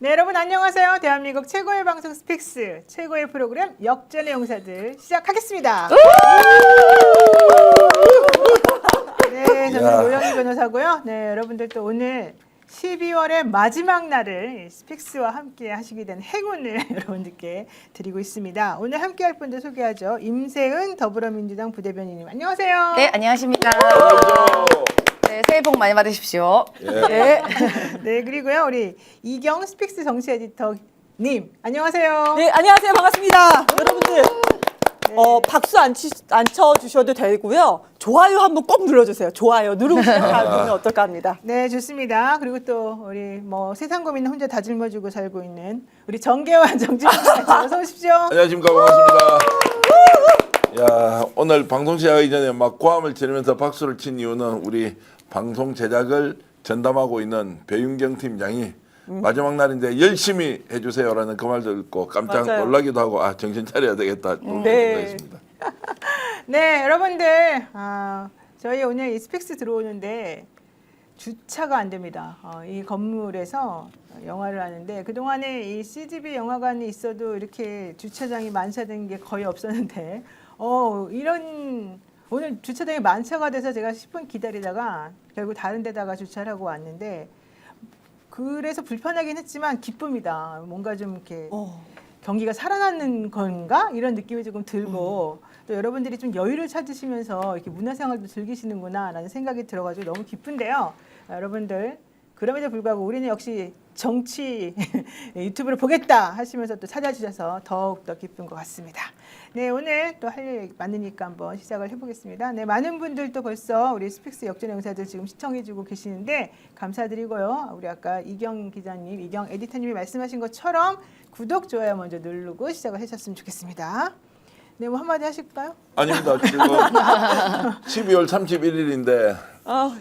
네, 여러분 안녕하세요. 대한민국 최고의 방송 스픽스, 최고의 프로그램 역전의 용사들 시작하겠습니다. 네, 저는 노영희 변호사고요. 네, 여러분들 또 오늘 12월의 마지막 날을 스픽스와 함께 하시게 된 행운을 여러분들께 드리고 있습니다. 오늘 함께 할 분들 소개하죠. 임세은 더불어민주당 부대변인님, 안녕하세요. 네, 안녕하십니까. 네, 새해 복 많이 받으십시오. 네. 네, 그리고요. 우리 이경 스픽스 정치 에디터님, 안녕하세요. 네, 안녕하세요. 반갑습니다. 여러분들, 박수 안 쳐주셔도 되고요. 좋아요 한번 꼭 눌러주세요. 좋아요 누르고 시작하면 어떨까 합니다. 네, 좋습니다. 그리고 또 우리 뭐 세상 고민 혼자 다 짊어지고 살고 있는 우리 정계환 정치부장님 어서 오십시오. 안녕하십니까. 반갑습니다. 야, 오늘 방송 시작하기 전에 막 고함을 지르면서 박수를 친 이유는 우리 방송 제작을 전담하고 있는 배윤경 팀장이 마지막 날인데 열심히 해주세요라는 그 말 듣고 깜짝 맞아요. 놀라기도 하고 정신 차려야 되겠다 또 네. 생각했습니다. 네, 여러분들 저희 오늘 이 스픽스 들어오는데 주차가 안 됩니다. 이 건물에서 영화를 하는데 그동안에 이 CGV 영화관이 있어도 이렇게 주차장이 만차된 게 거의 없었는데 이런 오늘 주차장이 만차가 돼서 제가 10분 기다리다가 결국 다른 데다가 주차를 하고 왔는데 그래서 불편하긴 했지만 기쁩니다. 뭔가 좀 이렇게 경기가 살아나는 건가? 이런 느낌이 조금 들고 또 여러분들이 좀 여유를 찾으시면서 이렇게 문화생활도 즐기시는구나 라는 생각이 들어가지고 너무 기쁜데요. 여러분들 그럼에도 불구하고 우리는 역시 정치 유튜브를 보겠다 하시면서 또 찾아주셔서 더욱더 기쁜 것 같습니다. 네, 오늘 또 할 일 많으니까 한번 시작을 해보겠습니다. 네, 많은 분들도 벌써 우리 스픽스 역전의 용사들 지금 시청해주고 계시는데 감사드리고요. 우리 아까 이경 기자님, 이경 에디터님이 말씀하신 것처럼 구독, 좋아요 먼저 누르고 시작을 하셨으면 좋겠습니다. 네, 뭐 한마디 하실까요? 아닙니다. 지금 12월 31일인데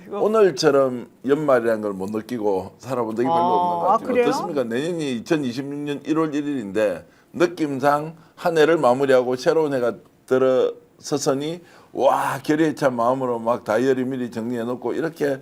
오늘처럼 연말이라는 걸 못 느끼고 살아본 적이 별로 없는 것 같아요. 그래요? 어떻습니까? 내년이 2026년 1월 1일인데 느낌상 한 해를 마무리하고 새로운 해가 들어서서니 와 결의에 마음으로 막 다이어리 미리 정리해놓고 이렇게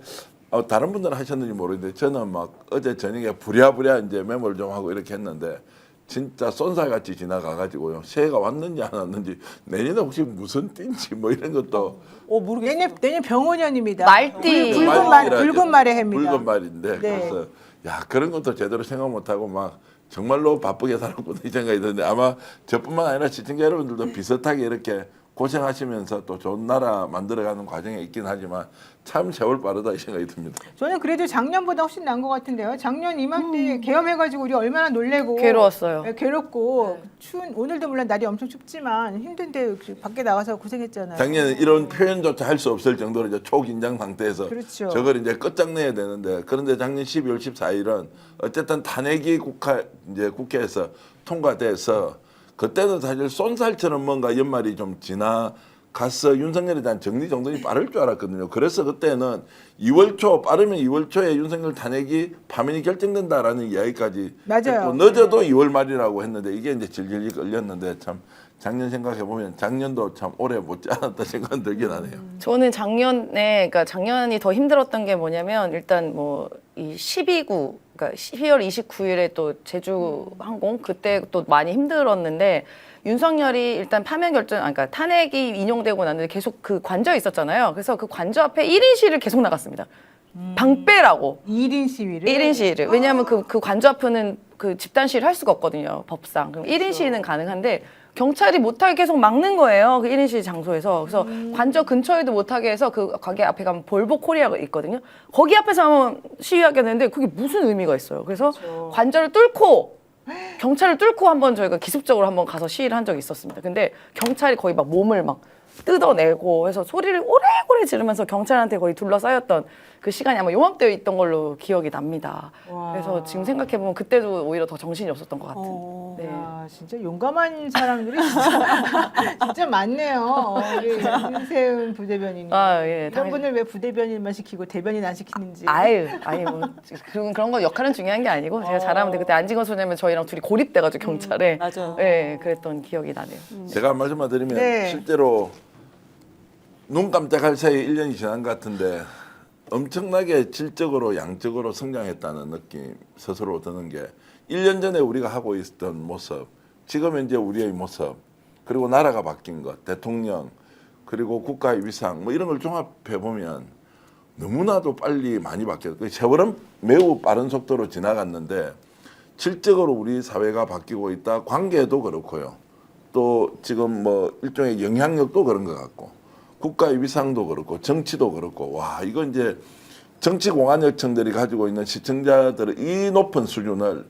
다른 분들은 하셨는지 모르겠는데 저는 막 어제 저녁에 부랴부랴 이제 메모를 좀 하고 이렇게 했는데 진짜 쏜살같이 지나가가지고요. 새해가 왔는지 안 왔는지 내년에 혹시 무슨 띠인지 뭐 이런 것도 모르겠어요. 내년 병원년입니다. 말띠. 붉은 말의 해입니다. 붉은 말인데 네. 그래서 야 그런 것도 제대로 생각 못하고 막 정말로 바쁘게 살았구나 이 생각이 드는데 아마 저뿐만 아니라 시청자 여러분들도 비슷하게 이렇게 고생하시면서 또 좋은 나라 만들어가는 과정에 있긴 하지만 참 세월 빠르다 이 생각이 듭니다. 저는 그래도 작년보다 훨씬 나은 것 같은데요. 작년 이맘때 계엄해가지고 우리 얼마나 놀래고 괴로웠어요. 네, 괴롭고 추운 오늘도 물론 날이 엄청 춥지만 힘든데 밖에 나가서 고생했잖아요. 작년에 이런 표현조차 할 수 없을 정도로 이제 초긴장 상태에서 그렇죠. 저걸 이제 끝장내야 되는데 그런데 작년 12월 14일은 어쨌든 탄핵이 국회에서 통과돼서 그때는 사실 쏜살처럼 뭔가 연말이 좀 지나가서 윤석열에 대한 정리정돈이 빠를 줄 알았거든요. 그래서 그때는 2월 초 빠르면 2월 초에 윤석열 탄핵이 파면이 결정된다라는 이야기까지 맞아요. 했고 늦어도 2월 말이라고 했는데 이게 이제 질질 끌렸는데 참 작년 생각해 보면 작년도 참 오래 못지 않았다 생각은 들긴 하네요. 저는 그러니까 작년이 더 힘들었던 게 뭐냐면 일단 뭐 이 12구, 그러니까 12월 29일에 또 제주항공 그때 또 많이 힘들었는데 윤석열이 일단 파면 그러니까 탄핵이 인용되고 났는데 계속 그 관저에 있었잖아요. 그래서 그 관저 앞에 1인 시위를 계속 나갔습니다. 방빼라고. 1인 시위를? 1인 시위를. 왜냐하면 그 관저 앞에는 그 집단 시위를 할 수가 없거든요. 법상. 그럼 1인 시위는 가능한데 경찰이 못하게 계속 막는 거예요. 그 1인 시위 장소에서. 그래서 관저 근처에도 못하게 해서 그 가게 앞에 가면 볼보 코리아가 있거든요. 거기 앞에서 한번 시위하게 되는데 그게 무슨 의미가 있어요. 그래서 관저를 뚫고 경찰을 뚫고 한번 저희가 기습적으로 한번 가서 시위를 한 적이 있었습니다. 근데 경찰이 거의 막 몸을 막 뜯어내고 해서 소리를 오래오래 지르면서 경찰한테 거의 둘러싸였던 그 시간이 아마 요맘때에 있던 걸로 기억이 납니다. 와. 그래서 지금 생각해보면 그때도 오히려 더 정신이 없었던 것 같은. 네. 야, 진짜 용감한 사람들이 진짜 많네요. 우리 임세은 부대변인님. 예. 이런 분을 왜 부대변인만 시키고 대변인 안 시키는지. 아니 뭐 그런 거 역할은 중요한 게 아니고 제가 잘하면 돼. 그때 안진건 소장님은 저희랑 둘이 고립돼가지고 경찰에 맞아요. 예, 그랬던 기억이 나네요. 제가 한 말씀만 드리면 네. 실제로 눈 깜짝할 사이에 1년이 지난 것 같은데 엄청나게 질적으로 양적으로 성장했다는 느낌 스스로 드는 게 1년 전에 우리가 하고 있었던 모습, 지금 이제 우리의 모습, 그리고 나라가 바뀐 것, 대통령, 그리고 국가의 위상 뭐 이런 걸 종합해 보면 너무나도 빨리 많이 바뀌었고 세월은 매우 빠른 속도로 지나갔는데 질적으로 우리 사회가 바뀌고 있다. 관계도 그렇고요. 또 지금 뭐 일종의 영향력도 그런 것 같고 국가의 위상도 그렇고 정치도 그렇고 와 이거 이제 정치공안요청들이 가지고 있는 시청자들의 이 높은 수준을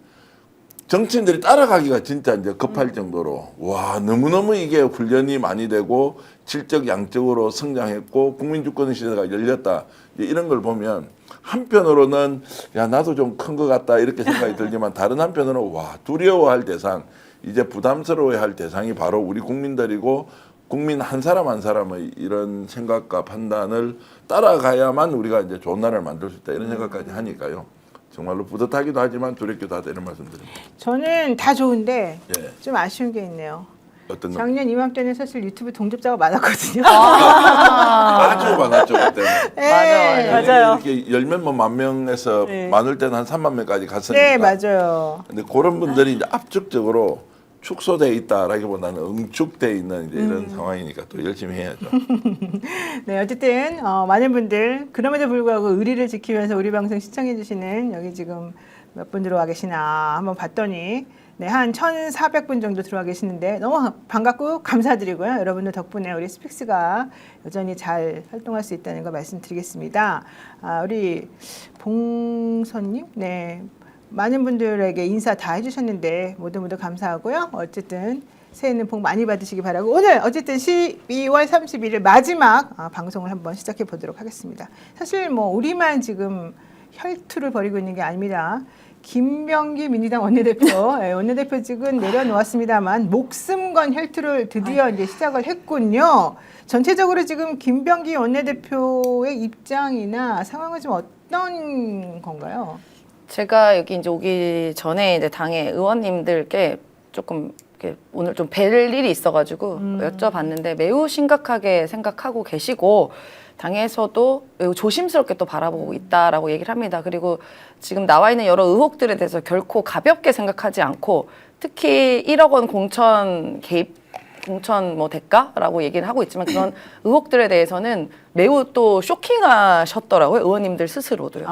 정치인들이 따라가기가 진짜 이제 급할 정도로 와 너무너무 이게 훈련이 많이 되고 질적 양적으로 성장했고 국민주권 시대가 열렸다 이런 걸 보면 한편으로는 야 나도 좀 큰 것 같다 이렇게 생각이 들지만 다른 한편으로는 와 두려워할 대상 이제 부담스러워할 대상이 바로 우리 국민들이고 국민 한 사람 한 사람의 이런 생각과 판단을 따라가야만 우리가 이제 좋은 나라를 만들 수 있다 이런 생각까지 하니까요. 정말로 뿌듯하기도 하지만 두렵기도 하다 이런 말씀드립니다. 저는 다 좋은데 예. 좀 아쉬운 게 있네요. 어떤 점? 작년 이맘때는 사실 유튜브 동접자가 많았거든요. 아주 많았죠 그때는. 네. 맞아요. 이렇게 열몇만 만 명에서 네. 많을 때는 한 3만 명까지 갔으니까. 네, 맞아요. 근데 그런 분들이 이제 압축적으로 축소돼 있다라기보다는 응축돼 있는 이제 이런 상황이니까 또 열심히 해야죠. 네, 어쨌든 많은 분들 그럼에도 불구하고 의리를 지키면서 우리 방송 시청해 주시는 여기 지금 몇 분 들어와 계시나 한번 봤더니 네, 한 1,400분 정도 들어와 계시는데 너무 반갑고 감사드리고요. 여러분들 덕분에 우리 스픽스가 여전히 잘 활동할 수 있다는 거 말씀드리겠습니다. 우리 봉선님, 네. 많은 분들에게 인사 다 해주셨는데 모두 감사하고요. 어쨌든 새해는 복 많이 받으시기 바라고 오늘 어쨌든 12월 31일 마지막 방송을 한번 시작해 보도록 하겠습니다. 사실 뭐 우리만 지금 혈투를 벌이고 있는 게 아닙니다. 김병기 민주당 원내대표, 원내대표직은 내려놓았습니다만 목숨 건 혈투를 드디어 이제 시작을 했군요. 전체적으로 지금 김병기 원내대표의 입장이나 상황은 좀 어떤 건가요? 제가 여기 이제 오기 전에 이제 당의 의원님들께 조금 이렇게 오늘 좀 뵐 일이 있어가지고 여쭤봤는데 매우 심각하게 생각하고 계시고 당에서도 매우 조심스럽게 또 바라보고 있다라고 얘기를 합니다. 그리고 지금 나와 있는 여러 의혹들에 대해서 결코 가볍게 생각하지 않고 특히 1억 원 공천 개입 공천 뭐 대가라고 얘기를 하고 있지만 그런 의혹들에 대해서는 매우 또 쇼킹하셨더라고요. 의원님들 스스로도요.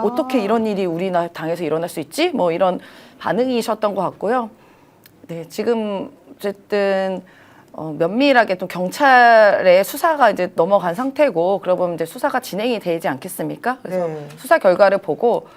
어떻게 이런 일이 우리 당에서 일어날 수 있지? 뭐 이런 반응이셨던 것 같고요. 네, 지금 어쨌든 면밀하게 또 경찰의 수사가 이제 넘어간 상태고 그러면 이제 수사가 진행이 되지 않겠습니까? 그래서 네. 수사 결과를 보고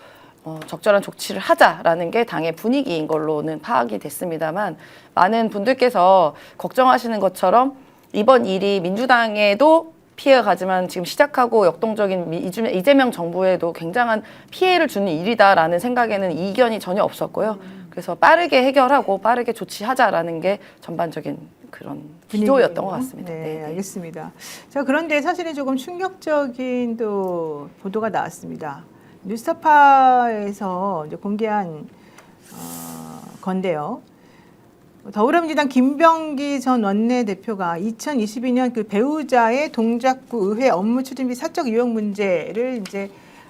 적절한 조치를 하자라는 게 당의 분위기인 걸로는 파악이 됐습니다만 많은 분들께서 걱정하시는 것처럼 이번 일이 민주당에도 피해가 가지만 지금 시작하고 역동적인 이재명 정부에도 굉장한 피해를 주는 일이다라는 생각에는 이견이 전혀 없었고요. 그래서 빠르게 해결하고 빠르게 조치하자라는 게 전반적인 그런 기조였던 것 같습니다. 네, 알겠습니다. 자, 그런데 사실은 조금 충격적인 또 보도가 나왔습니다. 뉴스타파에서 이제 공개한 건데요. 더불어민주당 김병기 전 원내대표가 2022년 그 배우자의 동작구 의회 업무 추진비 사적 유용 문제를 이제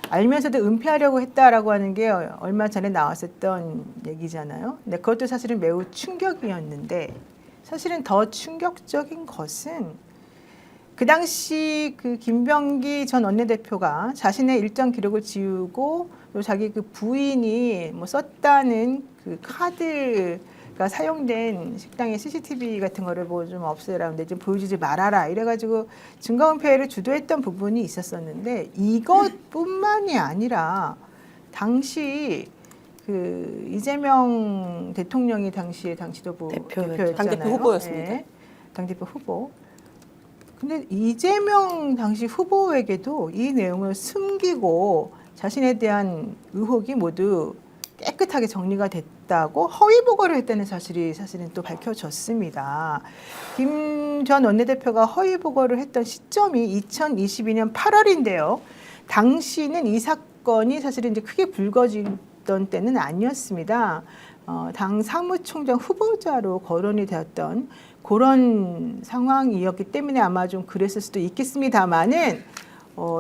알면서도 은폐하려고 했다라고 하는 게 얼마 전에 나왔었던 얘기잖아요. 근데 그것도 사실은 매우 충격이었는데 사실은 더 충격적인 것은 그 당시 그 김병기 전 원내대표가 자신의 일정 기록을 지우고 또 자기 그 부인이 뭐 썼다는 그 카드가 사용된 식당의 CCTV 같은 거를 뭐 좀 없애라 근데 좀 보여주지 말아라 이래가지고 증거은폐를 주도했던 부분이 있었었는데 이것뿐만이 아니라 당시 그 이재명 대통령이 당시에 당 지도부 대표였잖아요. 당대표 후보였습니다. 네, 당대표 후보. 근데 이재명 당시 후보에게도 이 내용을 숨기고 자신에 대한 의혹이 모두 깨끗하게 정리가 됐다고 허위 보고를 했다는 사실이 사실은 또 밝혀졌습니다. 김 전 원내대표가 허위 보고를 했던 시점이 2022년 8월인데요. 당시는 이 사건이 사실은 이제 크게 불거지던 때는 아니었습니다. 당 사무총장 후보자로 거론이 되었던 그런 상황이었기 때문에 아마 좀 그랬을 수도 있겠습니다만은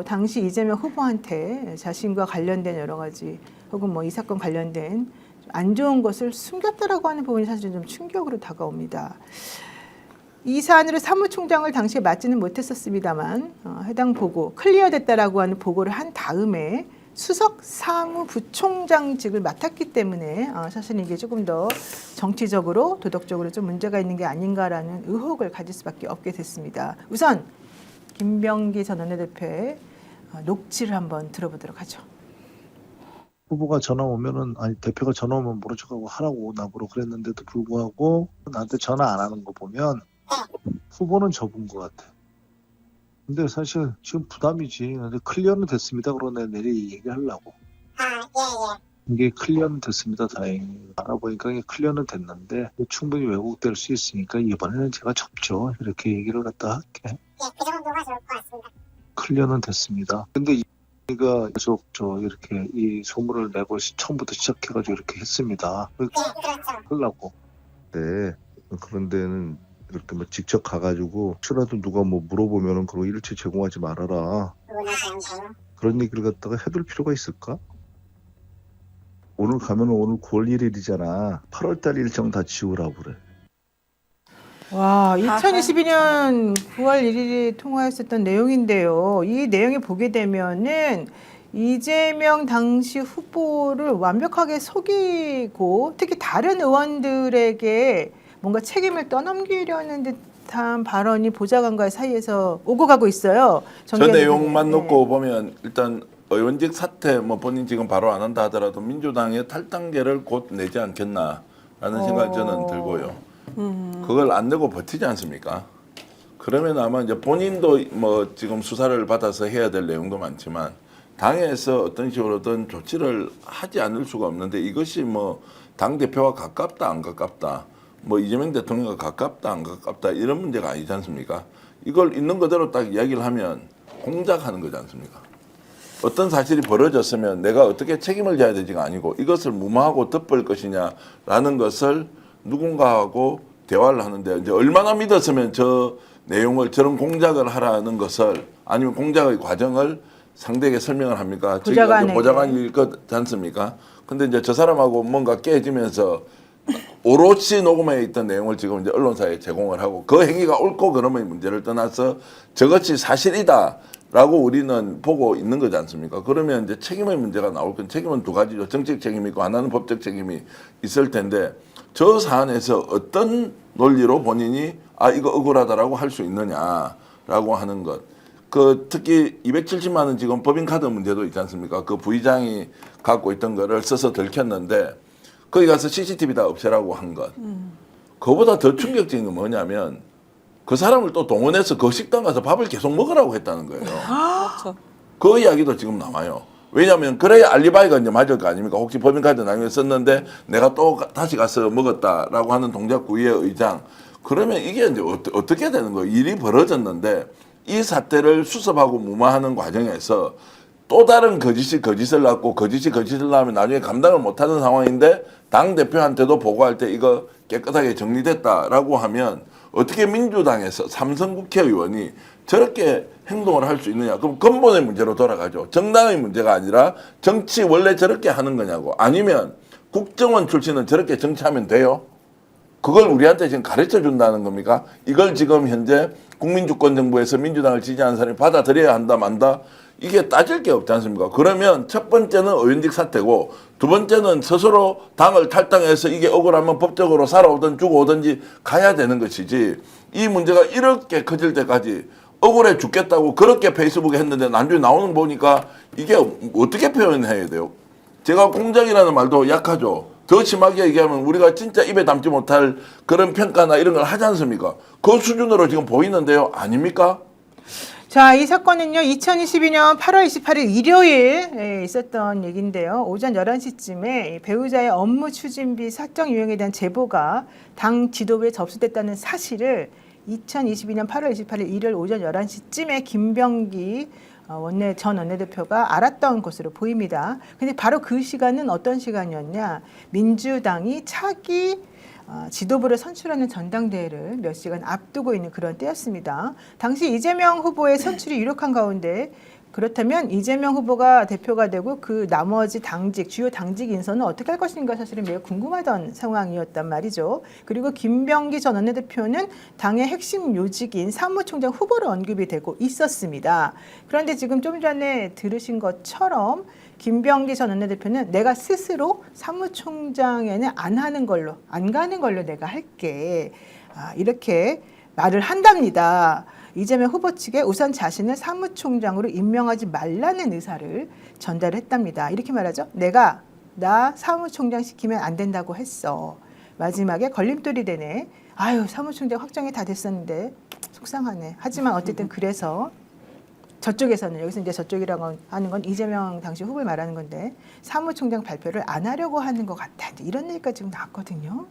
당시 이재명 후보한테 자신과 관련된 여러 가지 혹은 뭐 이 사건 관련된 안 좋은 것을 숨겼다라고 하는 부분이 사실 좀 충격으로 다가옵니다. 이 사안으로 사무총장을 당시에 맡지는 못했었습니다만 해당 보고 클리어됐다라고 하는 보고를 한 다음에 수석 사무부총장직을 맡았기 때문에 사실 이게 조금 더 정치적으로 도덕적으로 좀 문제가 있는 게 아닌가라는 의혹을 가질 수밖에 없게 됐습니다. 우선 김병기 전 원내대표의 녹취를 한번 들어보도록 하죠. 후보가 전화 오면은 아니 대표가 전화 오면 모른 척하고 하라고 나보러 그랬는데도 불구하고 나한테 전화 안 하는 거 보면 후보는 접은 것 같아. 근데 사실 지금 부담이지. 근데 클리어는 됐습니다. 그러네 내리 얘기하려고. 이게 클리어는 됐습니다. 다행히 알아보니까 이게 클리어는 됐는데 충분히 왜곡될 수 있으니까 이번에는 제가 접죠. 이렇게 얘기를 갖다 할게. 그 정도가 좋을 것 같습니다. 클리어는 됐습니다. 근데 이가 계속 이렇게 이 소문을 내고 처음부터 시작해가지고 이렇게 했습니다. 그렇죠. 하려고. 네. 그런 데는 이렇게 뭐 직접 가가지고 혹시라도 누가 뭐 물어보면은 그런 일체 제공하지 말아라. 원하지 않고. 그런 얘기를 갖다가 해둘 필요가 있을까? 오늘 가면은 오늘 9월 1일이잖아. 8월달 일정 다 지우라고 그래. 와, 2022년 9월 1일에 통화했었던 내용인데요. 이 내용을 보게 되면은 이재명 당시 후보를 완벽하게 속이고 특히 다른 의원들에게 뭔가 책임을 떠넘기려는 듯한 발언이 보좌관과 사이에서 오고 가고 있어요. 저 정기현 내용만 대표님. 놓고 보면 일단 의원직 사퇴 뭐 본인 지금 바로 안 한다 하더라도 민주당의 탈당계를 곧 내지 않겠나라는 생각이 저는 들고요. 그걸 안 내고 버티지 않습니까? 그러면 아마 이제 본인도 뭐 지금 수사를 받아서 해야 될 내용도 많지만 당에서 어떤 식으로든 조치를 하지 않을 수가 없는데 이것이 뭐 당 대표와 가깝다 안 가깝다, 뭐 이재명 대통령과 가깝다 안 가깝다 이런 문제가 아니지 않습니까? 이걸 있는 그대로 딱 이야기를 하면 공작하는 거지 않습니까? 어떤 사실이 벌어졌으면 내가 어떻게 책임을 져야 되지가 아니고 이것을 무마하고 덮을 것이냐라는 것을 누군가하고 대화를 하는데 이제 얼마나 믿었으면 저 내용을 저런 공작을 하라는 것을 아니면 공작의 과정을 상대에게 설명을 합니까? 보좌관에게. 보좌관일 것 않습니까? 근데 이제 저 사람하고 뭔가 깨지면서 오롯이 녹음해 있던 내용을 지금 이제 언론사에 제공을 하고 그 행위가 옳고 그름의 문제를 떠나서 저것이 사실이다라고 우리는 보고 있는 거지 않습니까? 그러면 이제 책임의 문제가 나올 건 책임은 두 가지죠. 정책 책임이 있고 하나는 법적 책임이 있을 텐데 저 사안에서 어떤 논리로 본인이 이거 억울하다라고 할 수 있느냐라고 하는 것. 그 특히 270만 원 지금 법인카드 문제도 있지 않습니까? 그 부의장이 갖고 있던 거를 써서 들켰는데 거기 가서 CCTV 다 없애라고 한 것. 그거보다 더 충격적인 건 뭐냐면 그 사람을 또 동원해서 그 식당 가서 밥을 계속 먹으라고 했다는 거예요. 그렇죠. 그 이야기도 지금 나와요. 왜냐하면 그래야 알리바이가 이제 맞을 거 아닙니까? 혹시 법인카드 나중에 썼는데 내가 또 다시 가서 먹었다라고 하는 동작구의 의장. 그러면 이게 이제 어떻게 되는 거예요? 일이 벌어졌는데 이 사태를 수습하고 무마하는 과정에서 또 다른 거짓을 낳고 거짓을 낳으면 나중에 감당을 못하는 상황인데 당 대표한테도 보고할 때 이거 깨끗하게 정리됐다라고 하면 어떻게 민주당에서 삼성 국회의원이 저렇게 행동을 할 수 있느냐? 그럼 근본의 문제로 돌아가죠. 정당의 문제가 아니라 정치 원래 저렇게 하는 거냐고. 아니면 국정원 출신은 저렇게 정치하면 돼요? 그걸 우리한테 지금 가르쳐 준다는 겁니까? 이걸 지금 현재 국민주권정부에서 민주당을 지지하는 사람이 받아들여야 한다 만다? 이게 따질 게 없지 않습니까? 그러면 첫 번째는 의원직 사퇴고 두 번째는 스스로 당을 탈당해서 이게 억울하면 법적으로 살아오든 죽어오든지 가야 되는 것이지 이 문제가 이렇게 커질 때까지 억울해 죽겠다고 그렇게 페이스북에 했는데 나중에 나오는 거 보니까 이게 어떻게 표현해야 돼요? 제가 공작이라는 말도 약하죠. 더 심하게 얘기하면 우리가 진짜 입에 담지 못할 그런 평가나 이런 걸 하지 않습니까? 그 수준으로 지금 보이는데요. 아닙니까? 자, 이 사건은요, 2022년 8월 28일 일요일에 있었던 얘기인데요. 오전 11시쯤에 배우자의 업무 추진비 사적 유형에 대한 제보가 당 지도부에 접수됐다는 사실을 2022년 8월 28일 일요일 오전 11시쯤에 김병기 전 원내대표가 알았던 것으로 보입니다. 근데 바로 그 시간은 어떤 시간이었냐? 민주당이 차기 지도부를 선출하는 전당대회를 몇 시간 앞두고 있는 그런 때였습니다. 당시 이재명 후보의 선출이 유력한 가운데 그렇다면 이재명 후보가 대표가 되고 그 나머지 당직, 주요 당직 인선은 어떻게 할 것인가 사실은 매우 궁금하던 상황이었단 말이죠. 그리고 김병기 전 원내대표는 당의 핵심 요직인 사무총장 후보로 언급이 되고 있었습니다. 그런데 지금 좀 전에 들으신 것처럼 김병기 전 원내대표는 내가 스스로 사무총장에는 안 가는 걸로 내가 할게. 이렇게 말을 한답니다. 이재명 후보 측에 우선 자신을 사무총장으로 임명하지 말라는 의사를 전달했답니다. 이렇게 말하죠. 나 사무총장 시키면 안 된다고 했어. 마지막에 걸림돌이 되네. 아유, 사무총장 확정이 다 됐었는데 속상하네. 하지만 어쨌든 그래서 저쪽에서는, 여기서 이제 저쪽이라고 하는 건 이재명 당시 후보를 말하는 건데, 사무총장 발표를 안 하려고 하는 것 같아. 이런 얘기까지 지금 나왔거든요.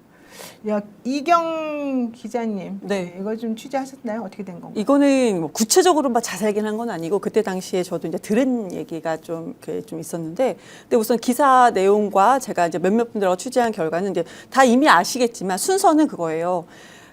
야, 이경 기자님, 네. 이거 좀 취재하셨나요? 어떻게 된 건가요? 이거는 뭐 구체적으로 막 자세하게 한 건 아니고 그때 당시에 저도 이제 들은 얘기가 좀 있었는데, 근데 우선 기사 내용과 제가 이제 몇몇 분들하고 취재한 결과는 이제 다 이미 아시겠지만 순서는 그거예요.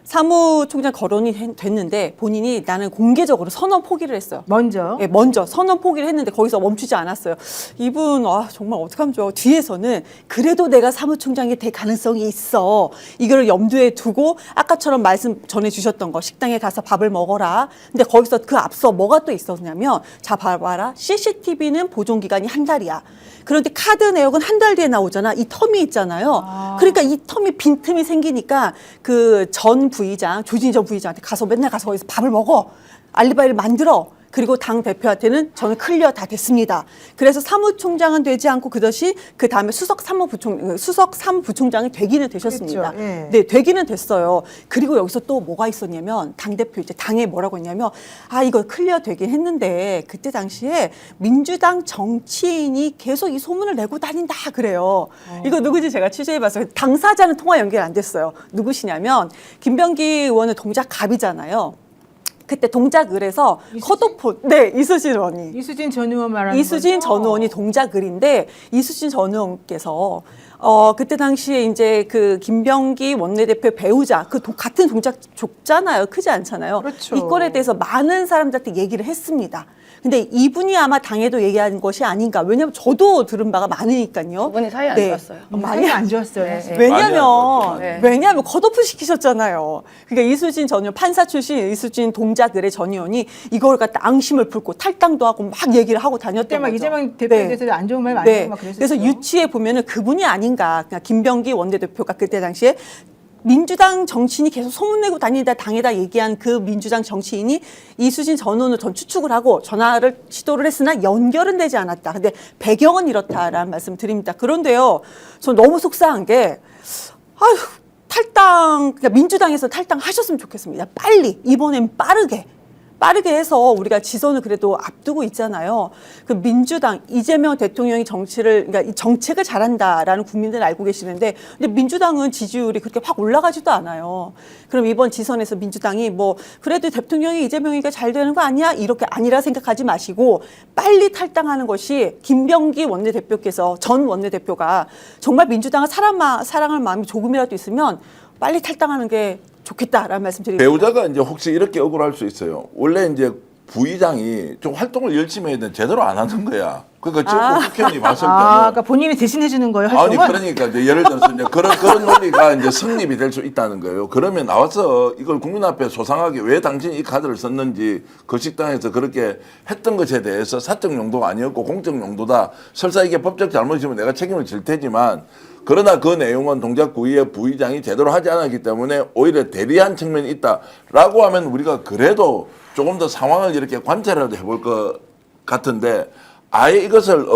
사무총장 거론이 됐는데 본인이 나는 공개적으로 선언 포기를 했어요. 먼저 예, 먼저 선언 포기를 했는데 거기서 멈추지 않았어요. 이분 정말 어떡하면 좋아. 뒤에서는 그래도 내가 사무총장이 될 가능성이 있어. 이걸 염두에 두고 아까처럼 말씀 전해주셨던 거, 식당에 가서 밥을 먹어라. 근데 거기서 그 앞서 뭐가 또 있었냐면, 자 봐봐라, CCTV는 보존기간이 한 달이야. 그런데 카드 내역은 한 달 뒤에 나오잖아. 이 텀이 있잖아요. 그러니까 이 텀이 빈틈이 생기니까 그 전 부의장, 조진희 전 부의장한테 가서 맨날 가서 거기서 밥을 먹어. 알리바이를 만들어. 그리고 당 대표한테는 저는 클리어 다 됐습니다. 그래서 사무총장은 되지 않고 그 다음에 수석 사무부총장이 되기는 되셨습니다. 그렇죠. 예. 네, 되기는 됐어요. 그리고 여기서 또 뭐가 있었냐면, 당 대표 이제 당에 뭐라고 했냐면, 이거 클리어 되긴 했는데 그때 당시에 민주당 정치인이 계속 이 소문을 내고 다닌다 그래요. 이거 누구지 제가 취재해봤어요. 당사자는 통화 연결 안 됐어요. 누구시냐면 김병기 의원은 동작 갑이잖아요. 그때 동작 을에서 컷오프, 네, 이수진 의원이. 이수진 전 의원 말하는 이수진 거죠? 전 의원이 동작 을인데, 이수진 전 의원께서 그때 당시에 이제 그 김병기 원내대표 배우자, 같은 동작 족잖아요. 크지 않잖아요. 그렇죠. 이 건에 대해서 많은 사람들한테 얘기를 했습니다. 근데 이분이 아마 당에도 얘기한 것이 아닌가. 왜냐면 저도 들은 바가 많으니까요. 두 분이 사이 안 네. 좋았어요. 많이 안 좋았어요. 네, 사실. 네. 많이 안 좋았죠. 네. 왜냐하면 컷오프 시키셨잖아요. 그러니까 이수진 전 의원, 판사 출신 이수진 동작 을의 전 의원이 이걸 갖다 앙심을 품고 탈당도 하고 막 얘기를 하고 다녔던 그때 막 거죠. 이재명 대표에 대해서 안 좋은 말 많이 하고 막 그랬었죠. 그래서 유치해 보면은 그분이 아닌가. 그러니까 김병기 원내대표가 그때 당시에 민주당 정치인이 계속 소문내고 다니다 당에다 얘기한 그 민주당 정치인이 이수진 전 의원을 전 추측을 하고 전화를 시도를 했으나 연결은 되지 않았다. 근데 배경은 이렇다라는 말씀 드립니다. 그런데요, 전 너무 속상한 게, 그러니까 민주당에서 탈당하셨으면 좋겠습니다. 빨리, 이번엔 빠르게 해서 우리가 지선을 그래도 앞두고 있잖아요. 그 민주당, 이재명 대통령이 그러니까 이 정책을 잘한다라는 국민들은 알고 계시는데, 근데 민주당은 지지율이 그렇게 확 올라가지도 않아요. 그럼 이번 지선에서 민주당이 그래도 대통령이 이재명이가 잘 되는 거 아니야? 이렇게 아니라 생각하지 마시고, 빨리 탈당하는 것이 김병기 전 원내대표가 정말 민주당을 사랑할 마음이 조금이라도 있으면 빨리 탈당하는 게 좋겠다라는 말씀 드립니다. 배우자가 이제 혹시 이렇게 억울할 수 있어요. 원래 이제 부의장이 좀 활동을 열심히 해야 되는데 제대로 안 하는 거야. 그러니까 지금 국회의원이 봤을 때는 그러니까 본인이 대신해 주는 거예요, 아니 활동은? 그러니까 이제 예를 들어서 이제 그런 논리가 이제 성립이 될 수 있다는 거예요. 그러면 나와서 이걸 국민 앞에 소상하게 왜 당신이 이 카드를 썼는지, 그 식당에서 그렇게 했던 것에 대해서 사적 용도가 아니었고 공적 용도다. 설사 이게 법적 잘못이면 내가 책임을 질 테지만, 그러나 그 내용은 동작 부위의 부의장이 제대로 하지 않았기 때문에 오히려 대리한 측면이 있다라고 하면 우리가 그래도 조금 더 상황을 이렇게 관찰이라도 해볼 것 같은데, 아예 이것을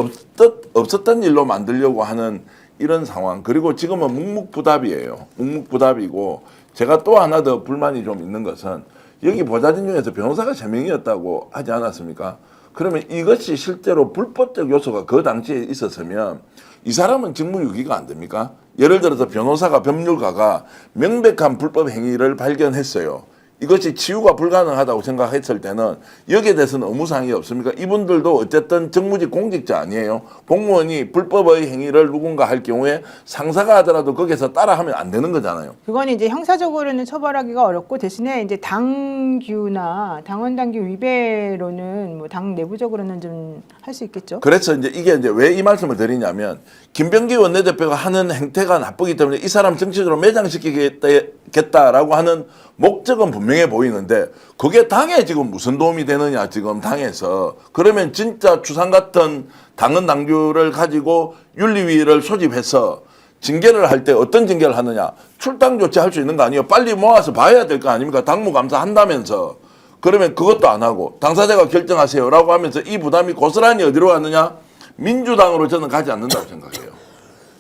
없었던 일로 만들려고 하는 이런 상황. 그리고 지금은 묵묵부답이에요. 묵묵부답이고, 제가 또 하나 더 불만이 좀 있는 것은, 여기 보좌진 중에서 변호사가 3명이었다고 하지 않았습니까? 그러면 이것이 실제로 불법적 요소가 그 당시에 있었으면 이 사람은 직무유기가 안 됩니까? 예를 들어서 변호사가, 법률가가 명백한 불법 행위를 발견했어요. 이것이 치유가 불가능하다고 생각했을 때는 여기에 대해서는 의무사항이 없습니까? 이분들도 어쨌든 정무직 공직자 아니에요. 공무원이 불법의 행위를 누군가 할 경우에 상사가 하더라도 거기서 따라하면 안 되는 거잖아요. 그건 이제 형사적으로는 처벌하기가 어렵고 대신에 이제 당규나 당원 당규 위배로는 뭐 당 내부적으로는 좀 할 수 있겠죠. 그래서 이제 왜 이 말씀을 드리냐면 김병기 원내대표가 하는 행태가 나쁘기 때문에 이 사람 정치적으로 매장시키겠다라고 하는 목적은 분명해 보이는데 그게 당에 지금 무슨 도움이 되느냐 지금 당에서. 그러면 진짜 추상 같은 당헌 당규를 가지고 윤리위를 소집해서 징계를 할 때 어떤 징계를 하느냐. 출당 조치할 수 있는 거 아니에요. 빨리 모아서 봐야 될 거 아닙니까. 당무감사 한다면서. 그러면 그것도 안 하고 당사자가 결정하세요라고 하면서 이 부담이 고스란히 어디로 가느냐. 민주당으로 저는 가지 않는다고 생각해요.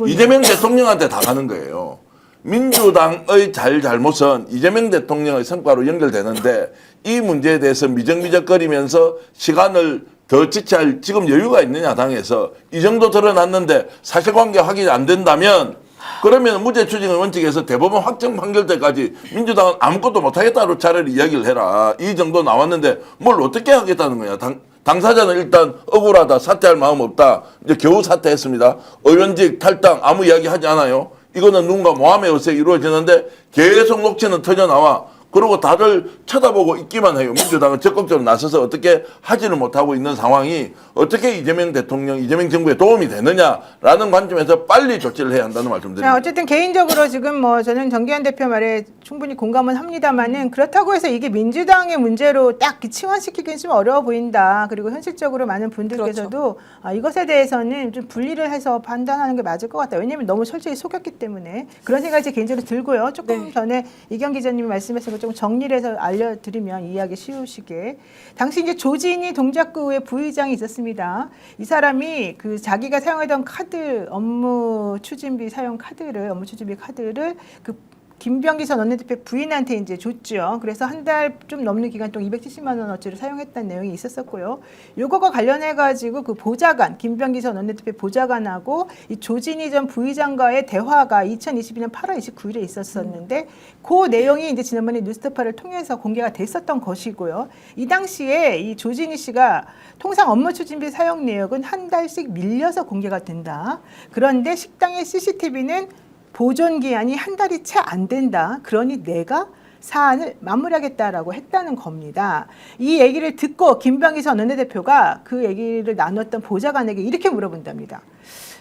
이재명 대통령한테 다 가는 거예요. 민주당의 잘못은 이재명 대통령의 성과로 연결되는데 이 문제에 대해서 미적미적거리면서 시간을 더 지체할 지금 여유가 있느냐 당에서. 이 정도 드러났는데 사실관계 확인이 안 된다면 그러면 무죄 추징의 원칙에서 대법원 확정 판결 때까지 민주당은 아무것도 못하겠다로 차라리 이야기를 해라. 이 정도 나왔는데 뭘 어떻게 하겠다는 거야. 당사자는 일단 억울하다, 사퇴할 마음 없다. 이제 겨우 사퇴했습니다. 의원직 탈당 아무 이야기 하지 않아요. 이거는 누군가 모함에 의해 이루어지는데 계속 녹취는 터져나와. 그리고 다들 쳐다보고 있기만 해요. 민주당은 적극적으로 나서서 어떻게 하지를 못하고 있는 상황이 어떻게 이재명 대통령, 이재명 정부에 도움이 되느냐라는 관점에서 빨리 조치를 해야 한다는 말씀드립니다. 자, 어쨌든 개인적으로 지금 뭐 저는 정기환 대표 말에 충분히 공감은 합니다만은 그렇다고 해서 이게 민주당의 문제로 딱 치환시키기는 좀 어려워 보인다. 그리고 현실적으로 많은 분들께서도 이것에 대해서는 좀 분리를 해서 판단하는 게 맞을 것 같다. 왜냐하면 너무 철저히 속였기 때문에 그런 생각이 제 개인적으로 들고요. 조금 전에 이경 기자님이 말씀하신 것 좀 정리를 해서 알려드리면 이해하기 쉬우시게. 당시 이제 조진희 동작구의 부의장이 있었습니다. 이 사람이 그 자기가 사용하던 카드 업무 추진비 카드를 그 김병기 전 원내대표 부인한테 이제 줬죠. 그래서 한 달 좀 넘는 기간 동안 270만 원어치를 사용했다는 내용이 있었었고요. 요거가 관련해 가지고 그 보좌관 김병기 전 원내대표 보좌관하고 이 조진희 전 부의장과의 대화가 2022년 8월 29일에 있었었는데 그 내용이 이제 지난번에 뉴스타파를 통해서 공개가 됐었던 것이고요. 이 당시에 이 조진희 씨가 통상 업무 추진비 사용 내역은 한 달씩 밀려서 공개가 된다. 그런데 식당의 CCTV는 보존 기한이 한 달이 채 안 된다. 그러니 내가 사안을 마무리하겠다라고 했다는 겁니다. 이 얘기를 듣고 김병기 전 원내대표가 그 얘기를 나눴던 보좌관에게 이렇게 물어본답니다.